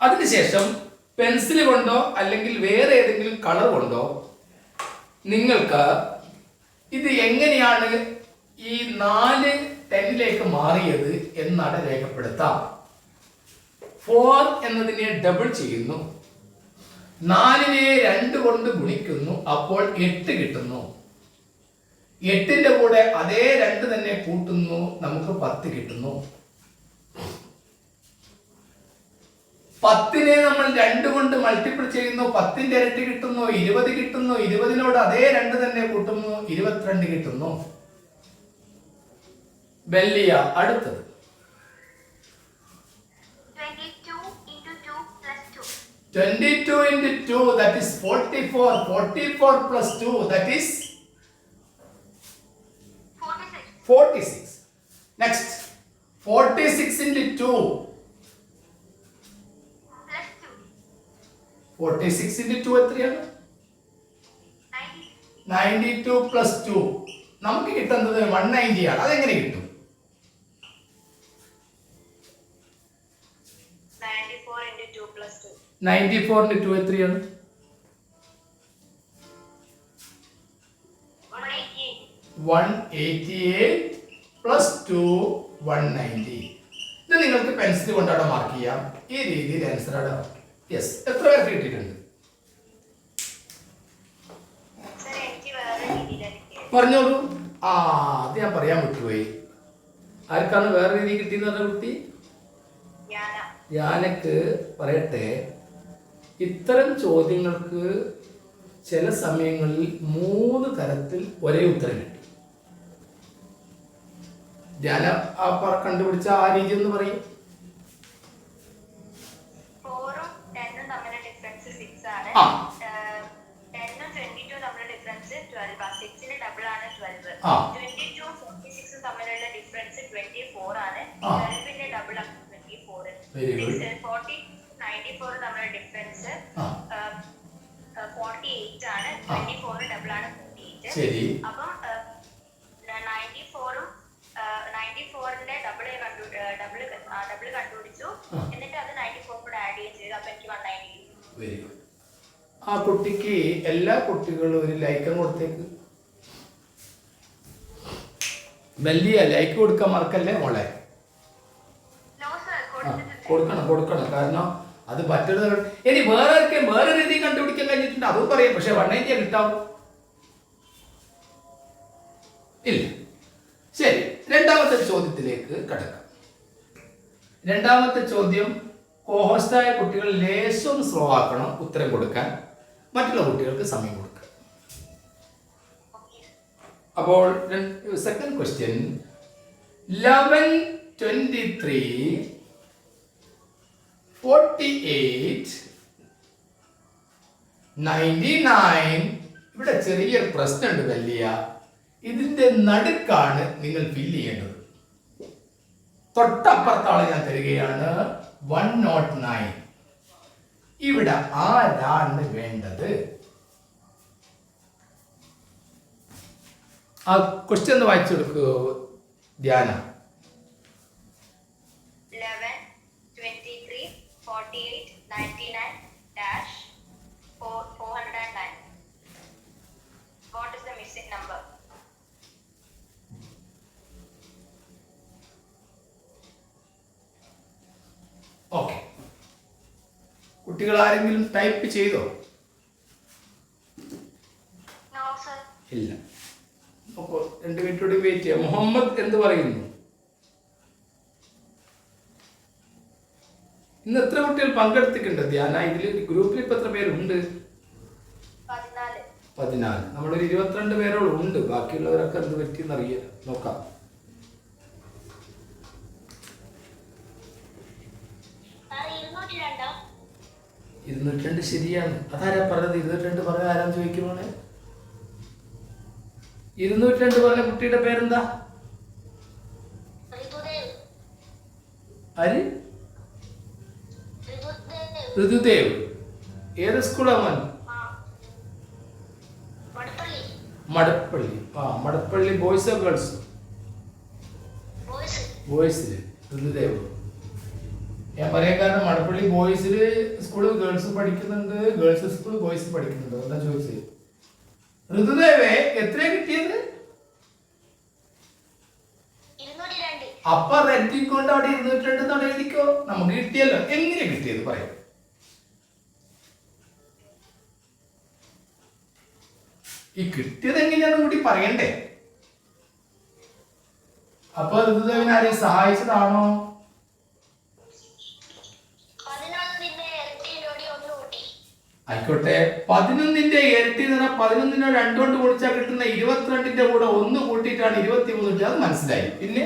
അതിനുശേഷം പെൻസിൽ കൊണ്ടോ അല്ലെങ്കിൽ വേറെ ഏതെങ്കിലും കളർ കൊണ്ടോ നിങ്ങൾക്ക് ഇത് എങ്ങനെയാണ് ഈ 4 10ലേക്ക് മാറിയത് എന്നാണ് രേഖപ്പെടുത്താം. 4 എന്നതിനെ ഡബിൾ ചെയ്യുന്നു, 4നെ 2 കൊണ്ട് ഗുണിക്കുന്നു, അപ്പോൾ 8 കിട്ടുന്നു. 8ന്റെ കൂടെ അതേ 2 തന്നെ കൂട്ടുന്നു, നമുക്ക് 10 കിട്ടുന്നു. 10നെ നമ്മൾ 2 കൊണ്ട് മൾട്ടിപ്പിൾ ചെയ്യുന്നു, 10ന്റെ ഇരട്ടി കിട്ടുന്നു, 20 കിട്ടുന്നു. 20നോട് അതേ 2 തന്നെ കൂട്ടുന്നു, 22 കിട്ടുന്നു. ബെല്ലിയ അടുത്തത്. 22 into 2 that is 44. 44 plus 2 that is 46. Next, 46 into 2 plus 2. 46 into 2 എത്രയാണ്? 92 plus 2 നമുക്ക് കിട്ടുന്നത് 190 ആണ്. അതെങ്ങനെ കിട്ടും? plus 2. 94 2 എത്രയാണ്? 188 plus 2 190. ഇത് നിങ്ങൾക്ക് പെൻസിൽ കൊണ്ടവിടെ മാർക്ക് ചെയ്യാം. ഈ രീതിയിൽ ആൻസർ അവിടെ യെസ്. എത്ര പേർക്ക് കിട്ടിയിട്ടുണ്ട്? Sir, എനിക്ക് വേറെ രീതിയിലാണ് കിട്ടിയത്. പറഞ്ഞോളൂ. അത് ഞാൻ പറയാൻ വിട്ടുപോയി. ആർക്കാണ് വേറെ രീതി കിട്ടിയെന്ന് പറഞ്ഞ കുട്ടി? ഞാനക്ക് പറയട്ടെ, ഇത്തരം ചോദ്യങ്ങൾക്ക് ചില സമയങ്ങളിൽ 3 തരത്തിൽ ഒരേ ഉത്തരം കിട്ടി. ധ്യാന കണ്ടുപിടിച്ച ആ രീതി ഒന്ന് പറയും. 4 ഉം 10 ഉം തമ്മിലുള്ള ഡിഫറൻസ് 6 ആണ്. 10 ഉം 22 തമ്മിലുള്ള ഡിഫറൻസ് 12 ആണ്. 6 ന്റെ ഡബിൾ ആണ് 12. 22 ഉം 46 ഉം തമ്മിലുള്ള ഡിഫറൻസ് 24 ആണ്. 12 ന്റെ ഡബിൾ ആണ് 24. 40 94 തമ്മിലുള്ള ഡിഫറൻസ് 48 ആണ്. 24 ന്റെ ഡബിൾ ആണ് 48. ശരി. അപ്പം 94 ഉം 94 ന്റെ ഡബിൾ കണ്ടുപിടിച്ചു. എന്നിട്ട് അത് 94 കൂടെ ആഡ് ചെയ്തു. അപ്പൊ എനിക്ക് 190. Very good. ആ കുട്ടിക്ക് എല്ലാ കുട്ടികളും ഒരു ലൈക്കും കൊടുത്തേക്ക്. വലിയ ലൈക്ക് കൊടുക്കാൻ മറക്കല്ലേ മോളെ. കൊടുക്കണം. കാരണം അത് മറ്റുള്ള ഇനി വേറെ രീതി കണ്ടുപിടിക്കാൻ കഴിഞ്ഞിട്ടുണ്ട്, അതും പറയാം. പക്ഷെ 190 കിട്ടാവും ഇല്ല. ശരി, രണ്ടാമത്തെ ചോദ്യത്തിലേക്ക് കടക്കാം. രണ്ടാമത്തെ ചോദ്യം, കോഹോസ്റ്റായ കുട്ടികൾ ലേശം സ്ലോ ആക്കണം ഉത്തരം കൊടുക്കാൻ, മറ്റുള്ള കുട്ടികൾക്ക് സമയം കൊടുക്കുക. അപ്പോൾ സെക്കൻഡ് ക്വസ്റ്റ്യൻ, 11 23 48 99. ഇവിടെ ചെറിയൊരു പ്രശ്നമുണ്ട് വലിയ. ഇതിന്റെ നടുക്കാണ് നിങ്ങൾ ഫില്ല് ചെയ്യേണ്ടത്. തൊട്ടപ്പുറത്താളെ ഞാൻ തരികയാണ് 109. ഇവിടെ ആരാണ് വേണ്ടത്? ആ ക്വസ്റ്റ്യൻ ഒന്ന് വായിച്ചു കൊടുക്കൂ ധ്യാന. 11 23 48 99 dash 409. What is the missing number? Okay, കുട്ടികൾ ആരെങ്കിലും ടൈപ്പ് ചെയ്തോ? No, sir. ഇല്ല. അപ്പോൾ 2 മിനിറ്റ് കൂടി വെയിറ്റ് ചെയ്യാം. മുഹമ്മദ് എന്ത് പറയുന്നു? ഇന്ന് എത്ര കുട്ടികൾ പങ്കെടുത്തിട്ടുണ്ട് ധ്യാന? ഇതിൽ ഗ്രൂപ്പിൽ ഇപ്പൊ എത്ര പേരുണ്ട്? 14. നമ്മളൊരു 22 പേരോളം ഉണ്ട്. ബാക്കിയുള്ളവരൊക്കെ എന്ത് പറ്റിയെന്ന് അറിയാം, നോക്കാം. Sir, 202 ശരിയാണ്. അതാരാ പറഞ്ഞത്? 202 പറഞ്ഞ ആരാന്ന് ചോദിക്കുമ്പോളെ 202 പറഞ്ഞ കുട്ടിയുടെ പേരെന്താ? ആര്? ഋതുദേവ്. ഏത് സ്കൂളാ മോൻ? മടപ്പള്ളി. മടപ്പള്ളി ബോയ്സോ ഗേൾസ്? ബോയ്സില് ഋതുദേവ്. ഞാൻ പറയാൻ കാരണം മടപ്പള്ളി ബോയ്സില് സ്കൂള് ഗേൾസ് പഠിക്കുന്നുണ്ട്, ഗേൾസ് സ്കൂൾ ബോയ്സ് പഠിക്കുന്നുണ്ട്. എന്താ ചോദിച്ചത്? ഋതുദേവേ എത്രയാ കിട്ടിയത്? അപ്പൊ റെഡിക്കൊണ്ട് അവിടെ 202 എഴുതിക്കോ. നമുക്ക് കിട്ടിയല്ലോ. എങ്ങനെ കിട്ടിയത് പറയാം. ഈ കിട്ടിയത് എങ്ങനെയാണെന്ന് കൂടി പറയണ്ടേ. അപ്പൊ ഋതുദേവനെ ആരെയും സഹായിച്ചതാണോ? ആയിക്കോട്ടെ. 11ന്റെ ഇരട്ടി എന്ന് പറഞ്ഞാൽ 11നെ 2 കൊണ്ട് കൂടിച്ചാൽ കിട്ടുന്ന 22ന്റെ കൂടെ 1 കൂട്ടിയിട്ടാണ് 23 കിട്ടിയത്. അത് മനസ്സിലായി. പിന്നെ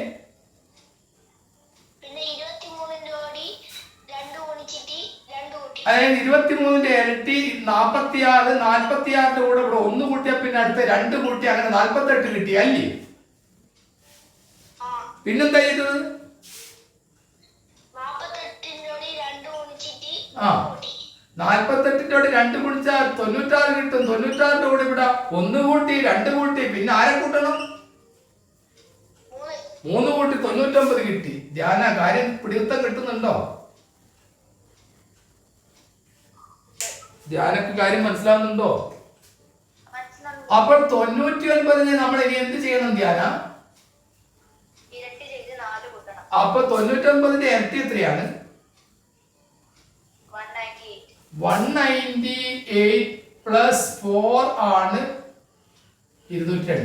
അതായത് 23ന്റെ ഇരട്ടി 46. 46ന്റെ കൂടെ ഇവിടെ 1 കൂട്ടിയാൽ പിന്നെ അടുത്ത 2 കൂട്ടി അങ്ങനെ 48 കിട്ടി അല്ലേ? പിന്നെന്താ ചെയ്തത്? 48ന്റെ 2 കുടിച്ചാൽ 96 കിട്ടും. 96ന്റെ കൂടെ ഇവിടെ 1 കൂട്ടി 2 കൂട്ടി പിന്നെ ആരെ കൂട്ടണം? 3 കൂട്ടി 99 കിട്ടി. ധ്യാന കാര്യം പിടിത്തം കിട്ടുന്നുണ്ടോ? ധ്യാനക്ക് കാര്യം മനസ്സിലാവുന്നുണ്ടോ? മനസ്സിലാവുന്നു. അപ്പോൾ 99-നെ നമ്മൾ ഇനി എന്ത് ചെയ്യണം ധ്യാന? ഇരട്ടി ചെയ്ത് 4 കൂട്ടണം. അപ്പൊ 99-ന്റെ ഇരട്ടി എത്രയാണ്? 198. 198 പ്ലസ് 4 ആണ് 202.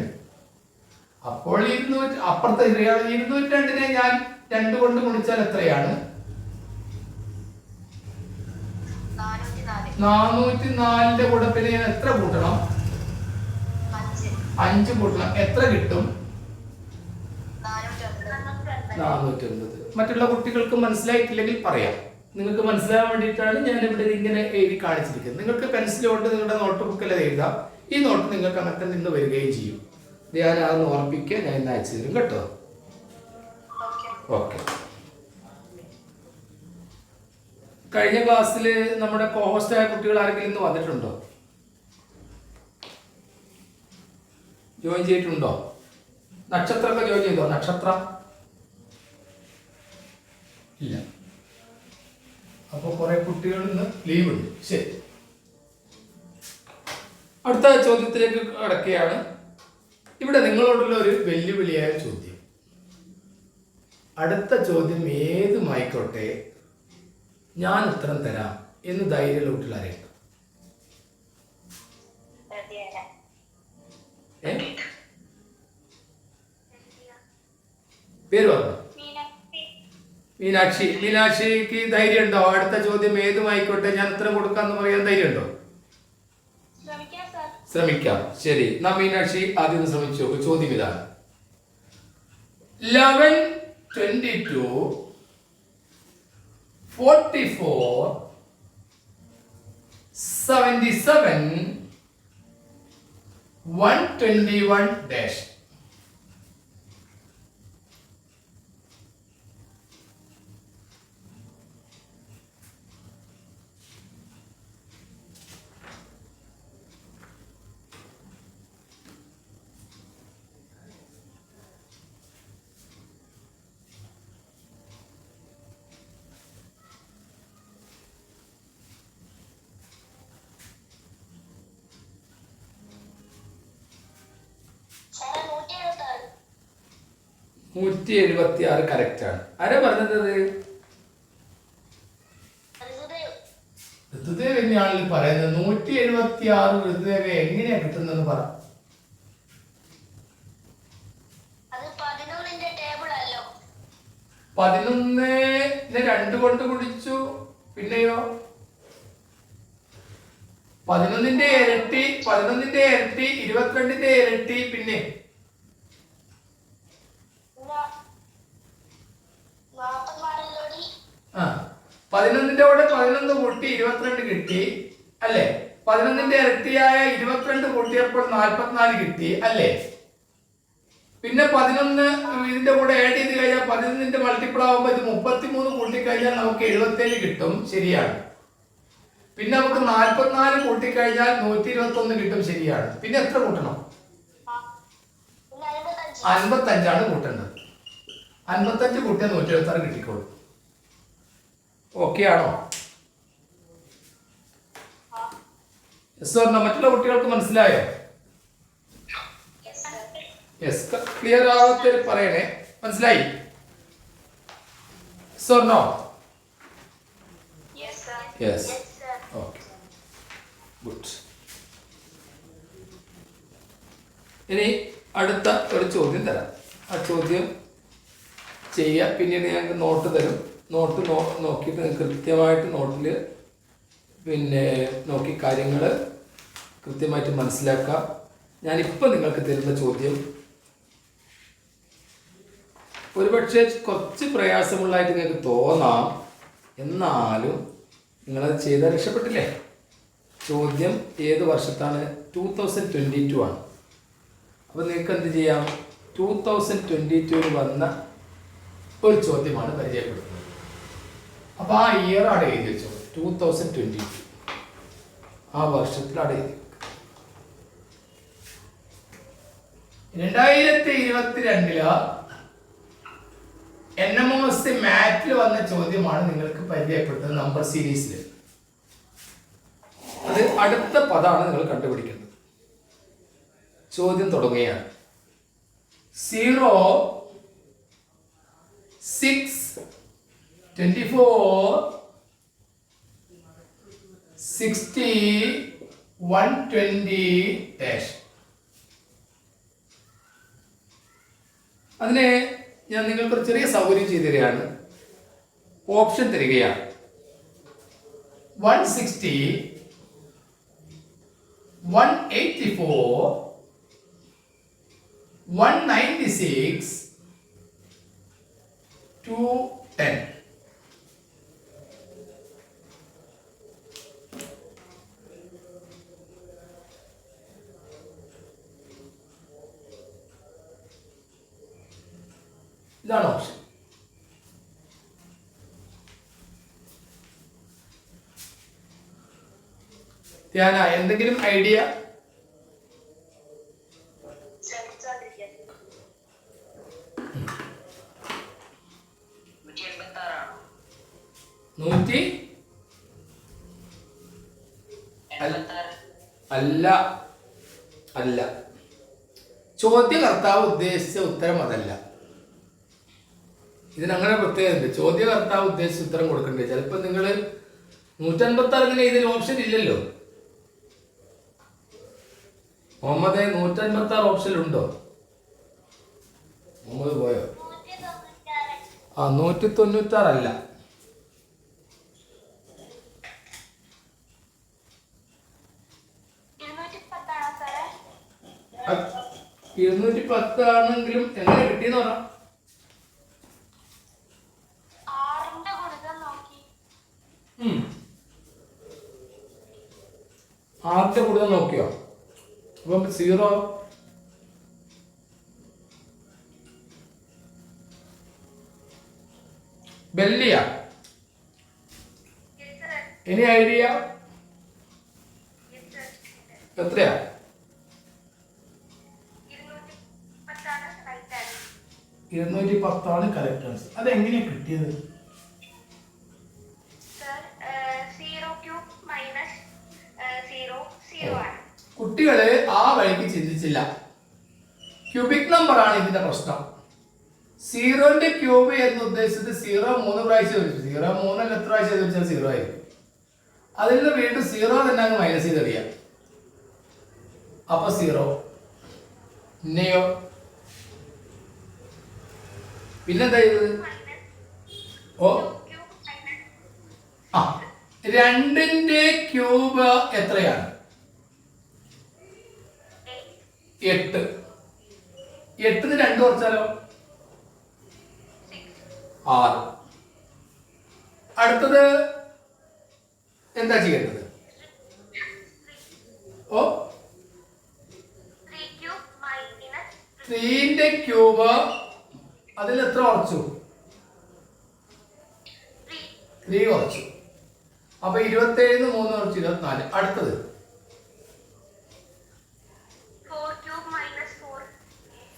അപ്പോൾ 200 അപ്പുറത്തെ 202-നെ ഞാൻ 2 കൊണ്ട് ഗുണിച്ചാൽ എത്രയാണ്? 404-ന്റെ കൂടെ പിന്നെ ഞാൻ എത്ര കൂട്ടണം? 5 കൂട്ടണം. എത്ര കിട്ടും? 409. മറ്റുള്ള കുട്ടികൾക്ക് മനസ്സിലായിട്ടില്ലെങ്കിൽ പറയാം. നിങ്ങൾക്ക് മനസ്സിലാകാൻ വേണ്ടിയിട്ടാണ് ഞാൻ ഇവിടെ ഇങ്ങനെ എഴുതി കാണിച്ചിരിക്കുന്നത്. നിങ്ങൾക്ക് പെൻസിൽ കൊണ്ട് നിങ്ങളുടെ നോട്ട് ബുക്കിൽ എഴുതാം. ഈ നോട്ട് നിങ്ങൾക്ക് അങ്ങനെ തന്നെ ഇന്ന് വരികയും ചെയ്യും. ഞാൻ അതൊന്ന് ഓർപ്പിക്കുക, ഞാൻ ഇന്ന് അയച്ചു തരും കേട്ടോ. ഓക്കെ. കഴിഞ്ഞ ക്ലാസ്സിൽ നമ്മുടെ കോഹോസ്റ്റായ കുട്ടികൾ ആരെങ്കിലും ഇന്ന് വന്നിട്ടുണ്ടോ? ജോയിൻ ചെയ്തിട്ടുണ്ടോ? നക്ഷത്രമൊക്കെ ജോയിൻ ചെയ്തോ? നക്ഷത്രം ഇല്ല. അപ്പോൾ കുറെ കുട്ടികൾ ഇന്ന് ലീവ് ഉണ്ട്. ശരി, അടുത്ത ചോദ്യത്തിലേക്ക് കടക്കുകയാണ്. ഇവിടെ നിങ്ങളോടുള്ള ഒരു വെല്ലുവിളിയായ ചോദ്യം. അടുത്ത ചോദ്യം ഏതുമായിക്കോട്ടെ ഞാൻ ഉത്തരം തരാം എന്ന് ധൈര്യമുള്ള കുട്ടികൾ അറിയണം. പേര് പറഞ്ഞു. മീനാക്ഷി. മീനാക്ഷിക്ക് ധൈര്യം ഉണ്ടോ? അടുത്ത ചോദ്യം ഏതുമായിക്കോട്ടെ ഞാൻ ഉത്തരം കൊടുക്കാന്ന് പറയാൻ ധൈര്യം ഉണ്ടോ? ശ്രമിക്കാം. ശരി, നാം മീനാക്ഷി ആദ്യം ശ്രമിച്ചു. ചോദ്യം ഇതാണ്: 11, 22, 44, 77, 121 dash. നൂറ്റി 176 കറക്റ്റ് ആണ്. ആരാ പറഞ്ഞത്? ഋതുദേവ് തന്നെയാണല്ലോ പറയുന്നത്. 176 ഋതുദേവ എങ്ങനെയാ കിട്ടുന്നതെന്ന് പറ. 11-നെ 2 കൊണ്ട് കുടിച്ചു. പിന്നെയോ 11-ന്റെ ഇരട്ടി 22-ന്റെ ഇരട്ടി. പിന്നെ 11-ന്റെ കൂടെ 11 കൂട്ടി 22 കിട്ടി അല്ലേ? 11-ന്റെ ഇരട്ടിയായ 22 കൂട്ടിയപ്പോൾ 44 കിട്ടി അല്ലേ? പിന്നെ 11 ഇതിന്റെ കൂടെ ആഡ് ചെയ്ത് കഴിഞ്ഞാൽ 11-ന്റെ മൾട്ടിപ്പിൾ ആവുമ്പോൾ ഇത് 33 കൂട്ടിക്കഴിഞ്ഞാൽ നമുക്ക് 77 കിട്ടും. ശരിയാണ്. പിന്നെ നമുക്ക് 44 കൂട്ടിക്കഴിഞ്ഞാൽ 121 കിട്ടും. ശരിയാണ്. പിന്നെ എത്ര കൂട്ടണം? 55 കൂട്ടേണ്ടത്. 55 കൂട്ടിയാൽ 176 കിട്ടിക്കോളും. ഓക്കെ ആണോ? മറ്റുള്ള കുട്ടികൾക്ക് മനസ്സിലായോ? യെസ്. ക്ലിയർ ആവാത്ത പറയണേ. മനസ്സിലായി? നോ? യെസ്. Okay, good. ഇനി അടുത്ത ഒരു ചോദ്യം തരാം. ആ ചോദ്യം ചെയ്യാം. പിന്നീട് ഞങ്ങൾക്ക് നോട്ട് തരും. നോട്ട് നോക്കിയിട്ട് നിങ്ങൾക്ക് കൃത്യമായിട്ട് നോട്ടിൽ പിന്നെ നോക്കി കാര്യങ്ങൾ കൃത്യമായിട്ട് മനസ്സിലാക്കാം. ഞാനിപ്പോൾ നിങ്ങൾക്ക് തരുന്ന ചോദ്യം ഒരുപക്ഷെ കുറച്ച് പ്രയാസമുള്ളതായിട്ട് നിങ്ങൾക്ക് തോന്നാം. എന്നാലും നിങ്ങളത് ചെയ്താൽ രക്ഷപ്പെട്ടില്ലേ? ചോദ്യം ഏത് വർഷത്താണ്? 2022 ആണ്. അപ്പോൾ നിങ്ങൾക്ക് എന്ത് ചെയ്യാം? 2022 വന്ന ഒരു ചോദ്യമാണ് പരിചയപ്പെടുത്തുന്നത്. അപ്പോൾ ആ ഇയർ അവിടെ എഴുതി വെച്ചോ. 2022 ആ വർഷത്തിൽ അവിടെ എഴുതി. 2022 NMOS മാറ്റിൽ വന്ന ചോദ്യമാണ് നിങ്ങൾക്ക് പരിചയപ്പെടുത്തുന്നത് നമ്പർ സീരീസിൽ. അത് അടുത്ത പദമാണ് നിങ്ങൾ കണ്ടുപിടിക്കുന്നത്. ചോദ്യം തുടങ്ങുകയാണ്. 0, 6, 24, 60, 120 ഡാഷ്. അതിനെ ഞാൻ നിങ്ങൾക്കൊരു ചെറിയ സൗകര്യം ചെയ്തു തരികയാണ്. ഓപ്ഷൻ തരികയാണ്. 160, 184, 196, 210. ഇതാണ് ഓപ്ഷൻ. ധ്യാന, എന്തെങ്കിലും ഐഡിയ? 100 അല്ല, അല്ല. ചോദ്യകർത്താവ് ഉദ്ദേശിച്ച ഉത്തരം അതല്ല. ഇതിനങ്ങനെ പ്രത്യേകത. ചോദ്യകർത്താവ് ഉദ്ദേശിച്ച ഉത്തരം കൊടുക്കണ്ടേ? ചിലപ്പോൾ നിങ്ങൾ 156 ഇതിൽ ഓപ്ഷൻ ഇല്ലല്ലോ. മുഹമ്മദ് 156 ഓപ്ഷൻ ഉണ്ടോ? മുഹമ്മദ് പോയോ? 196 അല്ല. ആ, 210 ആണെങ്കിലും എങ്ങനെ കിട്ടിയെന്ന് പറ. ആദ്യത്തെ കൂടുതൽ നോക്കിയോ? അപ്പം 0. ബെല്ലിയ, ഇനി ഐഡിയ എത്രയാ? 210 കറക്റ്റ് ആൻസർ. അതെങ്ങനെയാ കിട്ടിയത്? കുട്ടികള് ആ വഴിക്ക് ചിന്തിച്ചില്ല. ക്യൂബിക് നമ്പർ ആണ് ഇതിന്റെ പ്രശ്നം. 0ന്റെ ക്യൂബ് എന്ന് ഉദ്ദേശിച്ചത് 0 3 പ്രാവശ്യം വിളിച്ചു. 0 3 എത്ര പ്രാവശ്യം വിളിച്ചാൽ 0 ആയിരിക്കും. അതിൽ നിന്ന് വീണ്ടും 0 തന്നെ അങ്ങ് മൈനസ് ചെയ്തറിയാം. അപ്പൊ 0. പിന്നെയോ പിന്നെന്താ ചെയ്തത്? ഓ, 2ന്റെ ക്യൂബ് എത്രയാണ്? 8. 8ന് 2 കുറച്ചാലോ? 6. അടുത്തത് എന്താ ചെയ്യേണ്ടത്? ഓ, 3ന്റെ ക്യൂബ് അതിൽ എത്ര കുറച്ചു? 3 കുറച്ചു. അപ്പൊ 27 3 കുറച്ച് 24. അടുത്തത്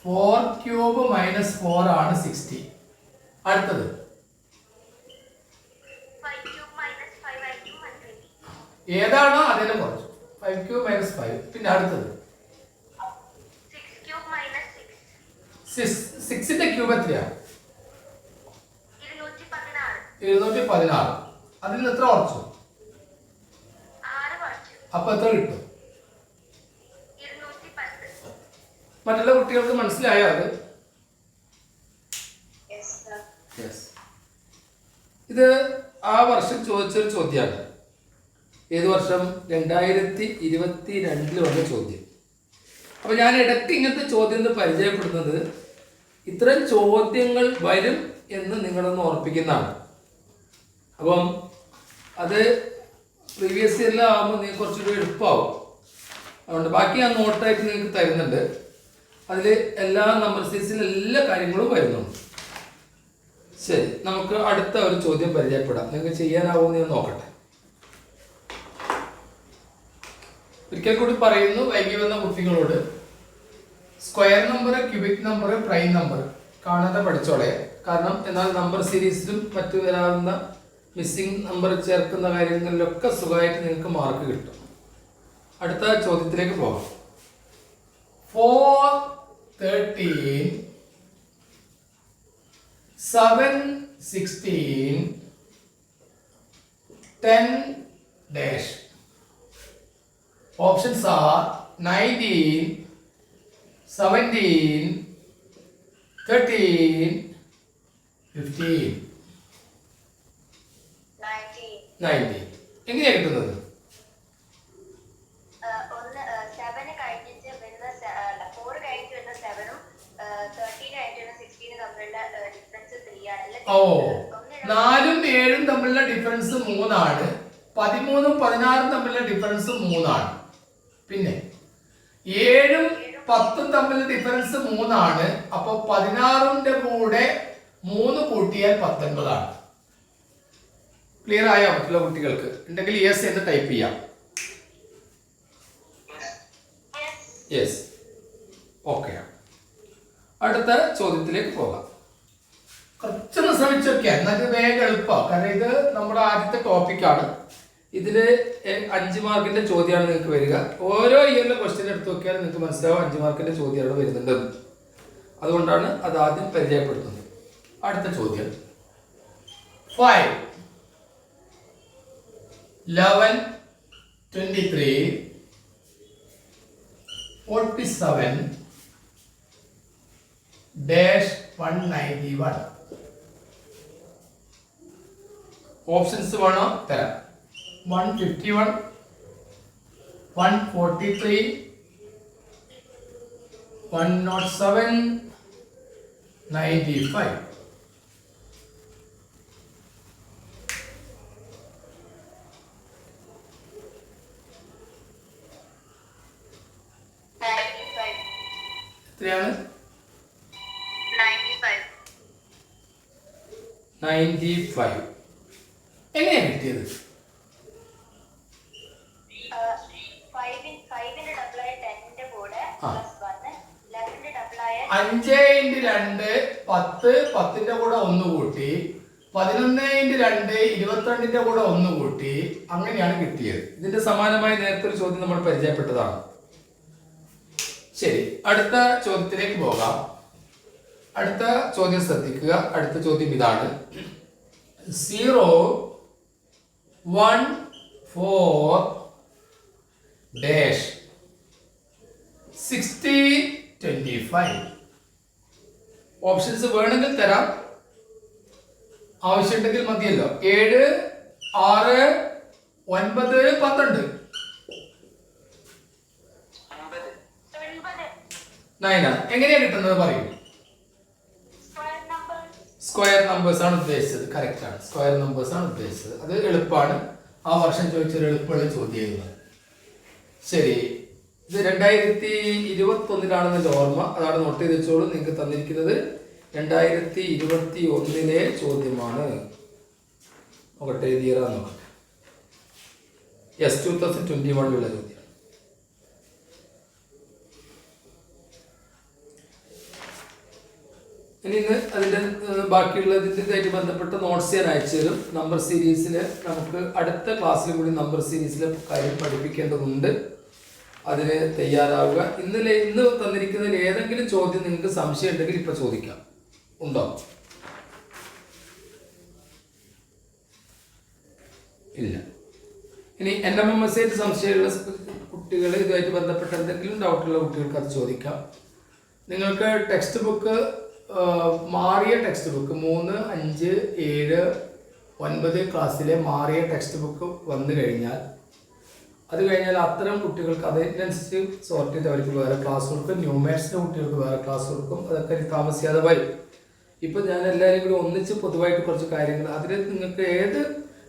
4 ക്യൂബ് മൈനസ് 4 ആണ് 60. അടുത്തത് ഏതാണോ അതിനെ കുറച്ചു. 5 ക്യൂബ് മൈനസ് 5. പിന്നെ അടുത്തത് 6ന്റെ ക്യൂബ് എത്രയാ? 216. അതിൽ നിന്ന് എത്ര കുറച്ചു? അപ്പൊ എത്ര കിട്ടും? മറ്റുള്ള കുട്ടികൾക്ക് മനസ്സിലായോ അത്? ഇത് ആ വർഷം ചോദിച്ചൊരു ചോദ്യമാണ്. ഏത് വർഷം? 2022 വന്ന ചോദ്യം. അപ്പൊ ഞാൻ ഇടയ്ക്ക് ഇങ്ങനത്തെ ചോദ്യം പരിചയപ്പെടുന്നത് ഇത്തരം ചോദ്യങ്ങൾ വരും എന്ന് നിങ്ങളൊന്ന് ഓർപ്പിക്കുന്നതാണ്. അപ്പം അത് പ്രീവിയസ് ഇയറിൽ ആകുമ്പോൾ നിങ്ങൾക്ക് കുറച്ചുകൂടി എളുപ്പമാവും. അതുകൊണ്ട് ബാക്കി ഞാൻ നോട്ടായിട്ട് നിങ്ങൾക്ക് തരുന്നുണ്ട്. അതിൽ എല്ലാ നമ്പർ സീരീസിലും എല്ലാ കാര്യങ്ങളും വരുന്നുണ്ട്. ശരി, നമുക്ക് അടുത്ത ഒരു ചോദ്യം പരിചയപ്പെടാം. നിങ്ങൾക്ക് ചെയ്യാനാവുമെന്ന് ഞാൻ നോക്കട്ടെ. ഒരിക്കൽ കൂടി പറയുന്നു, വൈകി വന്ന കുട്ടികളോട് square number, cubic number, prime number കാണാതെ പഠിച്ചോളെ. കാരണം എന്നാൽ നമ്പർ സീരീസിലും മറ്റു വരാവുന്ന മിസ്സിംഗ് നമ്പർ ചേർക്കുന്ന കാര്യങ്ങളിലൊക്കെ സുഖമായിട്ട് നിങ്ങൾക്ക് മാർക്ക് കിട്ടും. അടുത്ത ചോദ്യത്തിലേക്ക് പോകാം. 4 13 7 16 10 dash. Options are 19 17 13 15 90. എങ്ങനെയാണ് കിട്ടുന്നത്? ഓ, 4ഉം 7ഉം തമ്മിലുള്ള ഡിഫറൻസ് 3 ആണ്. 13ഉം 16ഉം തമ്മിലുള്ള ഡിഫറൻസ് 3 ആണ്. പിന്നെ 7ഉം 10ഉം തമ്മിലുള്ള ഡിഫറൻസ് 3 ആണ്. അപ്പൊ 16ന്റെ കൂടെ 3 കൂട്ടിയാൽ 19 ആണ്. ക്ലിയർ ആയോ മറ്റുള്ള കുട്ടികൾക്ക്? ഉണ്ടെങ്കിൽ യെസ് എന്ന് ടൈപ്പ് ചെയ്യാം. Yes, okay. അടുത്ത ചോദ്യത്തിലേക്ക് പോകാം. കുറച്ചൊന്ന് ശ്രമിച്ചു നോക്കിയാൽ എന്നാൽ വേഗം എളുപ്പമാണ്. കാരണം ഇത് നമ്മുടെ ആദ്യത്തെ ടോപ്പിക്കാണ്. ഇതില് 5 മാർക്കിന്റെ ചോദ്യമാണ് നിങ്ങൾക്ക് വരിക. ഓരോ ഇയറിലെ ക്വസ്റ്റ്യൻ എടുത്ത് നോക്കിയാൽ നിങ്ങൾക്ക് മനസ്സിലാവും 5 മാർക്കിന്റെ ചോദ്യമാണ് വരുന്നുണ്ട്. അതുകൊണ്ടാണ് അത് ആദ്യം പരിചയപ്പെടുത്തുന്നത്. അടുത്ത ചോദ്യം 5 11 23 47 dash 191. ഓപ്ഷൻസ് വേണോ? തരാം. 151 143 107 95. എത്രയാണ്? 95. എങ്ങനെയാണ് കിട്ടിയത്? 5 × 2 10, 10ന്റെ കൂടെ 1 കൂട്ടി, 11 × 2 22ന്റെ കൂടെ 1 കൂട്ടി, അങ്ങനെയാണ് കിട്ടിയത്. ഇതിന്റെ സമാനമായി നേരത്തെ ഒരു ചോദ്യം നമ്മൾ പരിചയപ്പെട്ടതാണ്. ശരി, അടുത്ത ചോദ്യത്തിലേക്ക് പോകാം. അടുത്ത ചോദ്യം ശ്രദ്ധിക്കുക. അടുത്ത ചോദ്യം ഇതാണ്. 0 1 4 dash 60 25. ഓപ്ഷൻസ് വേണമെങ്കിൽ തരാം, ആവശ്യമുണ്ടെങ്കിൽ മതിയല്ലോ. 7 6 9 12 9. എങ്ങനെയാണ് കിട്ടുന്നത് പറയൂ. സ്ക്വയർ നമ്പേഴ്സ് ആണ് ഉദ്ദേശിച്ചത്. കറക്റ്റ് ആണ്, സ്ക്വയർ നമ്പേഴ്സ് ആണ് ഉദ്ദേശിച്ചത്. അത് എളുപ്പമാണ്. ആ വർഷം ചോദിച്ചൊരു എളുപ്പമുള്ള ചോദ്യമായിരുന്നു. ശരി, ഇത് 2021 ഓർമ്മ. അതാണ് നോട്ട് ചെയ്ത് വെച്ചോളൂ. നിങ്ങൾക്ക് തന്നിരിക്കുന്നത് 2021 ചോദ്യമാണ്. നോക്കട്ടെ, എഴുതിയറാന്ന് നോക്കട്ടെ. യെസ്, 2021 ചോദ്യം. ഇനി ഇന്ന് അതിൻ്റെ ബാക്കിയുള്ളതിൻ്റെതായിട്ട് ബന്ധപ്പെട്ട നോട്ട്സ് ഞാൻ അയച്ചു തരും. നമ്പർ സീരീസിൽ നമുക്ക് അടുത്ത ക്ലാസ്സിലും കൂടി നമ്പർ സീരീസിലെ കാര്യം പഠിപ്പിക്കേണ്ടതുണ്ട്. അതിന് തയ്യാറാവുക. ഇന്ന് തന്നിരിക്കുന്നതിൽ ഏതെങ്കിലും ചോദ്യം നിങ്ങൾക്ക് സംശയം ഉണ്ടെങ്കിൽ ഇപ്പൊ ചോദിക്കാം. ഉണ്ടോ? ഇല്ല. ഇനി NMMS ആയിട്ട് സംശയമുള്ള കുട്ടികൾ, ഇതുമായിട്ട് ബന്ധപ്പെട്ട എന്തെങ്കിലും ഡൗട്ടുള്ള കുട്ടികൾക്ക് അത് ചോദിക്കാം. നിങ്ങൾക്ക് ടെക്സ്റ്റ് ബുക്ക് മാറിയ ടെക്സ്റ്റ് ബുക്ക് 3, 5, 7, 9 ക്ലാസ്സിലെ മാറിയ ടെക്സ്റ്റ് ബുക്ക് വന്നു കഴിഞ്ഞാൽ, അത് കഴിഞ്ഞാൽ അത്തരം കുട്ടികൾക്ക് അതിനനുസരിച്ച് സോർട്ട് ചെയ്ത് അവർക്ക് വേറെ ക്ലാസ് കൊടുക്കും. ന്യൂമാത്സിൻ്റെ കുട്ടികൾക്ക് വേറെ ക്ലാസ് കൊടുക്കും. അതൊക്കെ താമസിയാതെ വരും. ഇപ്പം ഞാൻ എല്ലാവരും കൂടി ഒന്നിച്ച് പൊതുവായിട്ട് കുറച്ച് കാര്യങ്ങൾ, അതിൽ നിങ്ങൾക്ക് ഏത്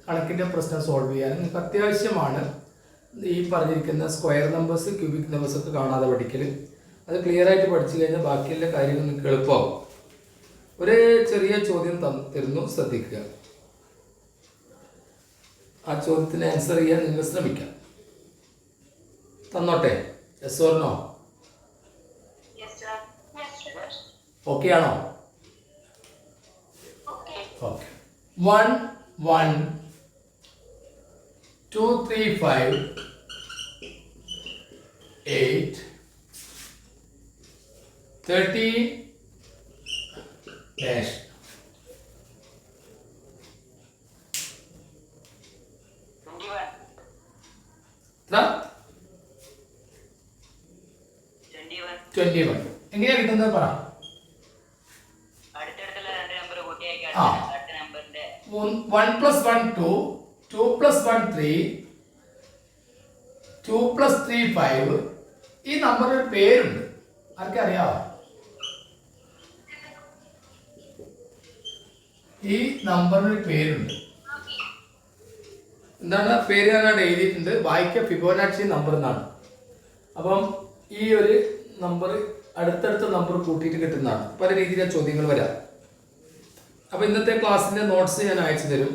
കണക്കിൻ്റെ പ്രശ്നം സോൾവ് ചെയ്യാനും നിങ്ങൾക്ക് അത്യാവശ്യമാണ് ഈ പറഞ്ഞിരിക്കുന്ന സ്ക്വയർ നമ്പേഴ്സ്, ക്യൂബിക് നമ്പേഴ്സ് ഒക്കെ കാണാതെ പഠിക്കൽ. അത് ക്ലിയർ ആയിട്ട് പഠിച്ചു കഴിഞ്ഞാൽ ബാക്കിയുള്ള കാര്യങ്ങൾ നിങ്ങൾക്ക് എളുപ്പമാവും. ഒരു ചെറിയ ചോദ്യം തരുന്നു, ശ്രദ്ധിക്കുക. ആ ചോദ്യത്തിന് ആൻസർ ചെയ്യാൻ നിങ്ങൾ ശ്രമിക്കാം. തന്നോട്ടെ? Yes or no? ഓക്കെ ആണോ? ഓക്കെ. 1 1 2 3 5 8 13 dash. എത്ര? 21. എങ്ങനെയാ കിട്ടുന്നത് പറ. 1 plus 1 2, 2 plus 1 3, 2 plus 3 5. ഈ നമ്പറിന് പേരുണ്ട്, ആർക്കറിയാവോ? ഈ നമ്പറിന് പേരുണ്ട്. എന്താണ് പേര്? ഞാൻ എഴുതിയിട്ടുണ്ട്, വായിക്ക ഫിബോനാച്ചി നമ്പർ എന്നാണ്. അപ്പം ഈ ഒരു നമ്പർ അടുത്തടുത്ത നമ്പർ കൂട്ടിയിട്ട് കിട്ടുന്നതാണ്. പല രീതിയിലുള്ള ചോദ്യങ്ങൾ വരാം. അപ്പോൾ ഇന്നത്തെ ക്ലാസ്സിൻ്റെ നോട്ട്സ് ഞാൻ അയച്ചു തരും.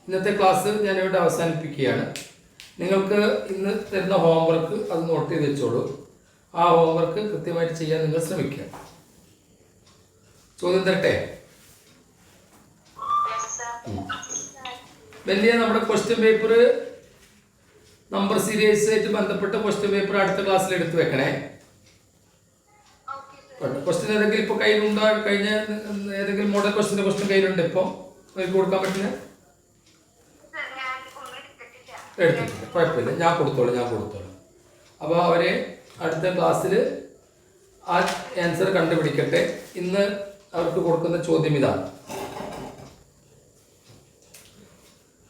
ഇന്നത്തെ ക്ലാസ് ഞാനിവിടെ അവസാനിപ്പിക്കുകയാണ്. നിങ്ങൾക്ക് ഇന്ന് തരുന്ന ഹോംവർക്ക് അത് നോട്ട് ചെയ്ത് വെച്ചോളൂ. ആ ഹോംവർക്ക് കൃത്യമായിട്ട് ചെയ്യാൻ നിങ്ങൾ ശ്രമിക്കുക. ചോദ്യം തരട്ടെ? വലിയ നമ്മുടെ ക്വസ്റ്റ്യൻ പേപ്പർ നമ്പർ സീരീസ് ആയിട്ട് ബന്ധപ്പെട്ട ക്വസ്റ്റ്യൻ പേപ്പർ അടുത്ത ക്ലാസ്സിൽ എടുത്ത് വെക്കണേ. ക്വസ്റ്റ്യൻ ഏതെങ്കിലും ഇപ്പോൾ കയ്യിലുണ്ടോ? കഴിഞ്ഞ ഏതെങ്കിലും മോഡൽ ക്വസ്റ്റ്യൻ കയ്യിലുണ്ട് ഇപ്പോൾ കൊടുക്കാൻ പറ്റില്ല? എടുത്തിട്ടില്ല, കുഴപ്പമില്ല, ഞാൻ കൊടുത്തോളാം. അപ്പോൾ അവരെ അടുത്ത ക്ലാസ്സിൽ ആ ആൻസർ കണ്ടുപിടിക്കട്ടെ. ഇന്ന് അവർക്ക് കൊടുക്കുന്ന ചോദ്യം ഇതാണ്.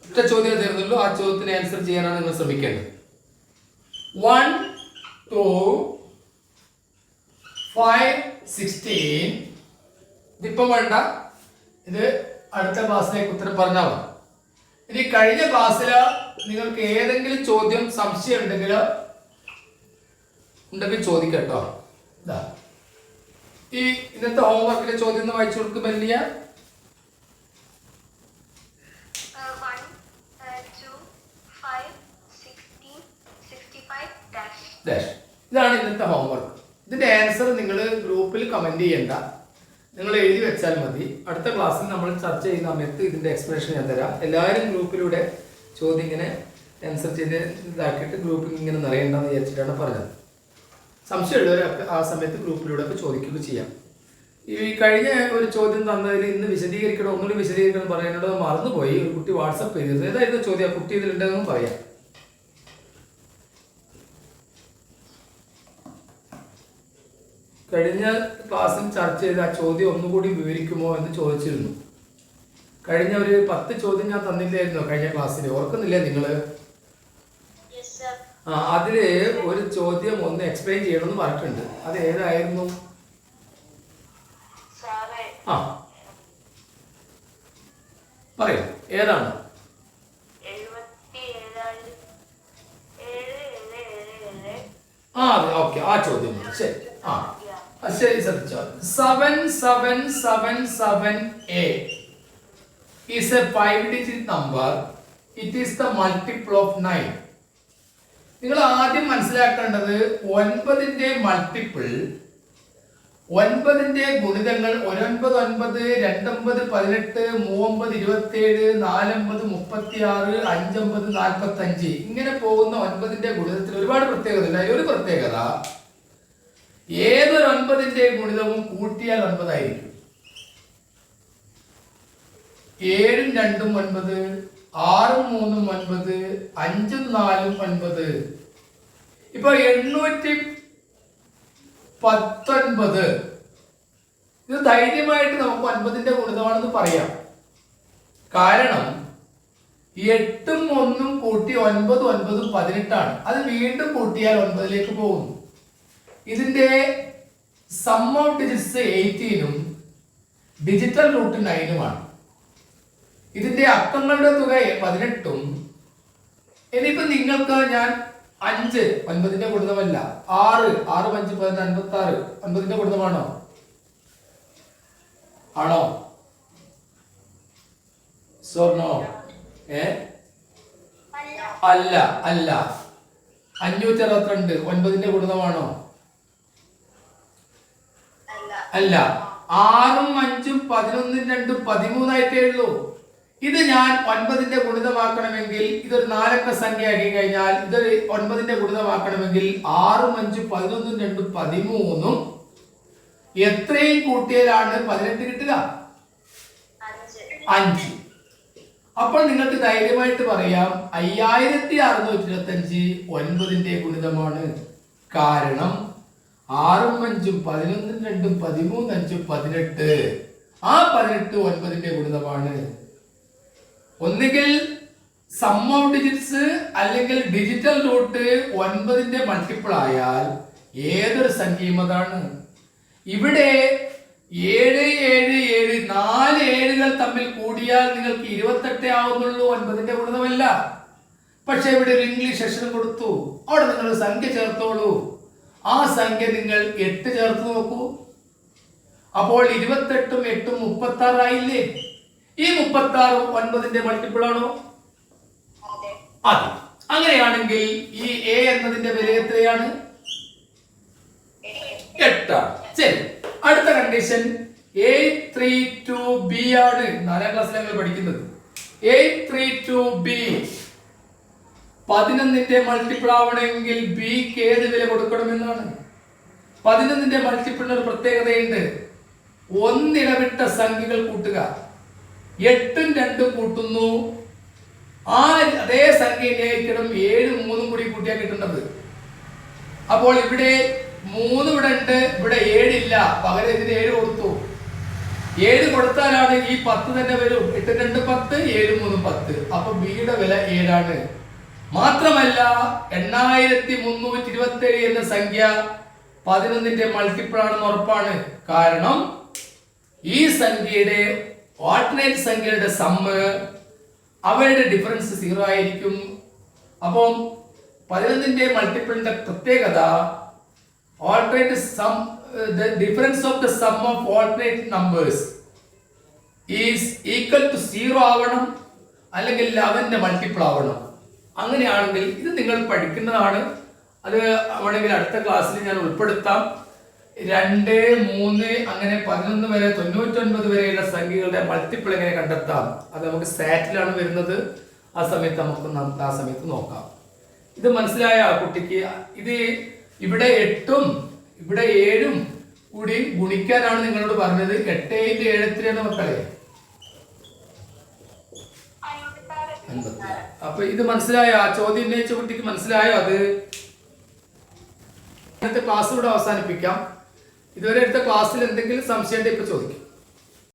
ഒറ്റ ചോദ്യം തരുന്നുള്ളൂ. ആ ചോദ്യത്തിന് ആൻസർ ചെയ്യാനാണ് നിങ്ങൾ ശ്രമിക്കേണ്ടത്. 1 2 5 16. ഇതിപ്പം വേണ്ട, ഇത് അടുത്ത ക്ലാസ്സിലേക്ക് ഉത്തരം പറഞ്ഞാൽ മതി. ഇനി കഴിഞ്ഞ ക്ലാസ്സിൽ നിങ്ങൾക്ക് ഏതെങ്കിലും ചോദ്യം സംശയം ഉണ്ടെങ്കിൽ ചോദിക്കട്ടോ. ഇതാ ഈ ഇന്നത്തെ ഹോംവർക്കിലെ ചോദ്യം ഒന്ന് വായിച്ചു കൊടുക്കും. വലിയ ഇതാണ് ഇന്നത്തെ ഹോംവർക്ക്. ഇതിന്റെ ആൻസർ നിങ്ങൾ ഗ്രൂപ്പിൽ കമന്റ് ചെയ്യണ്ട, നിങ്ങൾ എഴുതി വെച്ചാൽ മതി. അടുത്ത ക്ലാസ്സിൽ നമ്മൾ ചർച്ച ചെയ്യുന്ന സമയത്ത് ഇതിന്റെ എക്സ്പ്ലനേഷൻ ഞാൻ തരാം. എല്ലാവരും ഗ്രൂപ്പിലൂടെ ചോദ്യം ഇങ്ങനെ ആൻസർ ചെയ്ത് ഇതാക്കിയിട്ട് ഗ്രൂപ്പിൽ ഇങ്ങനെ നിറയണ്ടെന്ന് വിചാരിച്ചിട്ടാണ് പറഞ്ഞത്. സംശയമുള്ളവരൊക്കെ ആ സമയത്ത് ഗ്രൂപ്പിലൂടെ ഒക്കെ ചോദിക്കുകയൊക്കെ ചെയ്യാം. ഈ കഴിഞ്ഞ ഒരു ചോദ്യം തന്നതിൽ ഇന്ന് വിശദീകരിക്കണം, ഒന്നുകൂടി വിശദീകരിക്കണം പറയാനുള്ളത് മറന്നുപോയി. ഒരു കുട്ടി വാട്സപ്പ് ചെയ്തത് ഏതായിരുന്നു ചോദ്യം? കുട്ടി ഇതിലുണ്ടെന്നും പറയാം. കഴിഞ്ഞ ക്ലാസ്സിൽ ചർച്ച ചെയ്ത ആ ചോദ്യം ഒന്നുകൂടി വിവരിക്കുമോ എന്ന് ചോദിച്ചിരുന്നു. കഴിഞ്ഞ ഒരു 10 ചോദ്യം ഞാൻ തന്നില്ലായിരുന്നോ കഴിഞ്ഞ ക്ലാസ്സിൽ? ഓർക്കുന്നില്ലേ നിങ്ങൾ? അതില് ഒരു ചോദ്യം ഒന്ന് എക്സ്പ്ലെയിൻ ചെയ്യണമെന്ന് പറഞ്ഞിട്ടുണ്ട്. അത് ഏതായിരുന്നു? പറയൂ, ഏതാണ്? ഓക്കെ, ആ ചോദ്യം ശരി. ശരി, ശ്രദ്ധിച്ചോ. 7777A is a 5-digit number. It is the multiple of 9. നിങ്ങൾ ആദ്യം മനസ്സിലാക്കേണ്ടത് 9ന്റെ മൾട്ടിപ്പിൾ, 9ന്റെ ഗുണിതങ്ങൾ 9 9 2 9 18 3 27 4 36 5 45 ഇങ്ങനെ പോകുന്ന 9ന്റെ ഗുണിതത്തിൽ ഒരുപാട് പ്രത്യേകത ഉണ്ട്. ഒരു പ്രത്യേകത, ഏതൊരു 9ന്റെ ഗുണിതവും കൂട്ടിയാൽ 9 ആയിരിക്കും. 7 2 9, 6 3 9, 5 4 9. ഇപ്പൊ 819 ഇത് ധൈര്യമായിട്ട് നമുക്ക് 9ന്റെ ഗുണിതമാണെന്ന് പറയാം. കാരണം 8ഉം 1ഉം കൂട്ടി 9 9 18 അത് വീണ്ടും കൂട്ടിയാൽ 9ലേക്ക് പോകുന്നു. ഇതിന്റെ സം ഓഫ് ഡിജിറ്റ്സ് 18ഉം ഡിജിറ്റൽ റൂട്ട് 9ഉമാണ്. ഇതിന്റെ അക്കങ്ങളുടെ തുക 18ഉം. ഇനിയിപ്പോ നിങ്ങൾക്ക് ഞാൻ 5 9ന്റെ ഗുണിതമല്ല, 6 6 5 56 9ന്റെ ഗുണിതമാണോ? ആണോ? സോർണോ? അല്ല അല്ല. 562 9ന്റെ ഗുണിതമാണോ? അല്ല. 6ഉം 5ഉം 11ഉം 2ഉം 13 ആയിട്ടേ ഉള്ളൂ. ഇത് ഞാൻ 9ന്റെ ഗുണിതമാക്കണമെങ്കിൽ ഇതൊരു 4 അക്ക സംഖ്യ ആക്കി കഴിഞ്ഞാൽ ഇതൊരു 9ന്റെ ഗുണിതമാക്കണമെങ്കിൽ 6 5 11 2 13 എത്രയും കൂട്ടിയാലാണ് 18 കിട്ടുക? 5. അപ്പോൾ നിങ്ങൾക്ക് ധൈര്യമായിട്ട് പറയാം 5625 9ന്റെ ഗുണിതമാണ്. കാരണം 6 5 11 2 13 5 18. ആ 18 9ന്റെ ഗുണിതമാണ്. ഒന്നുകിൽ സം ഓഫ് ഡിജിറ്റ്സ് അല്ലെങ്കിൽ ഡിജിറ്റൽ റൂട്ട് 9ന്റെ മൾട്ടിപ്പിൾ ആയാൽ ഏതൊരു സംഖ്യയും അതാണ്. ഇവിടെ 7 7 7 4 ഏഴുകൾ തമ്മിൽ കൂടിയാൽ നിങ്ങൾക്ക് 28 ആവുന്നുള്ളൂ, 9ന്റെ ഗുണിതമല്ല. പക്ഷെ ഇവിടെ ഒരു ഇംഗ്ലീഷ് അക്ഷരം കൊടുത്തു, അവിടെ നിങ്ങൾ സംഖ്യ ചേർത്തോളൂ. ആ സംഖ്യ നിങ്ങൾ 8 ചേർത്ത് നോക്കൂ. അപ്പോൾ 28ഉം 8ഉം 36 ആയില്ലേ? ഈ 36 9ന്റെ മൾട്ടിപ്പിൾ ആണോ? അതെ. അങ്ങനെയാണെങ്കിൽ ഈ എ എന്നതിന്റെ വില എത്രയാണ്? 8 ആണ്. ശരി, അടുത്ത കണ്ടീഷൻ 832b ആണ്. 4ാം ക്ലാസ്സിൽ ഞങ്ങൾ പഠിക്കുന്നത് 832b 11ന്റെ മൾട്ടിപ്പിൾ ആവണമെങ്കിൽ ബിക്ക് ഏത് വില കൊടുക്കണമെന്നാണ്. 11ന്റെ മൾട്ടിപ്പിളിന് ഒരു പ്രത്യേകതയുണ്ട്. ഒന്നിടവിട്ട സംഖ്യകൾ കൂട്ടുക. 8ഉം 2ഉം കൂട്ടുന്നു, ആ അതേ സംഖ്യയിലേക്കിടും 7 3 കൂടി കൂട്ടിയാൽ കിട്ടുന്നത്. അപ്പോൾ ഇവിടെ 3 ഇവിടെ ഉണ്ട്, ഇവിടെ 7 ഇല്ല, പകരം ഇതിന് 7 കൊടുത്തു. 7 കൊടുത്താലാണ് ഈ 10 തന്നെ വരും. 8 2 10, 7 3 10. അപ്പൊ ബിയുടെ വില 7 ആണ്. മാത്രമല്ല 8327 എന്ന സംഖ്യ 11ന്റെ മൾട്ടിപ്പിൾ ആണെന്ന് ഉറപ്പാണ്. കാരണം ഈ സംഖ്യയുടെ ഓൾട്ടർനേറ്റ് സംഖ്യയുടെ സമ്മ് അവയുടെ ഡിഫറൻസ് 0 ആയിരിക്കും. അപ്പം 11ന്റെ മൾട്ടിപ്പിളിന്റെ പ്രത്യേകത alternate sum, the difference of the sum of alternate numbers is equal to 0 ആവണം, അല്ലെങ്കിൽ 11ന്റെ മൾട്ടിപ്പിൾ ആവണം. അങ്ങനെയാണെങ്കിൽ ഇത് നിങ്ങൾ പഠിക്കുന്നതാണ്. അത് വേണമെങ്കിൽ അടുത്ത ക്ലാസ്സിൽ ഞാൻ ഉൾപ്പെടുത്താം. 2 3 അങ്ങനെ 11 വരെ 99 വരെയുള്ള സംഖ്യകളുടെ മൾട്ടിപ്പിൾ എങ്ങനെ കണ്ടെത്താം, അത് നമുക്ക് സാറ്റിലാണ് വരുന്നത്. ആ സമയത്ത് നമുക്ക് ആ സമയത്ത് നോക്കാം. ഇത് മനസ്സിലായ കുട്ടിക്ക്? ഇത് ഇവിടെ 8ഉം ഇവിടെ 7ഉം കൂടി ഗുണിക്കാനാണ് നിങ്ങളോട് പറഞ്ഞത്. 8 × 7 എത്രയാണ് മക്കളെ? 56. അപ്പൊ ഇത് മനസ്സിലായോ? ആ ചോദ്യം ഉന്നയിച്ച കുട്ടിക്ക് മനസ്സിലായോ? അത് ഇന്നത്തെ ക്ലാസ് ഇവിടെ അവസാനിപ്പിക്കാം. ഇതുവരെ എടുത്ത ക്ലാസ്സിൽ എന്തെങ്കിലും സംശയം ഉണ്ടെങ്കിൽ ഇപ്പൊ ചോദിക്കും.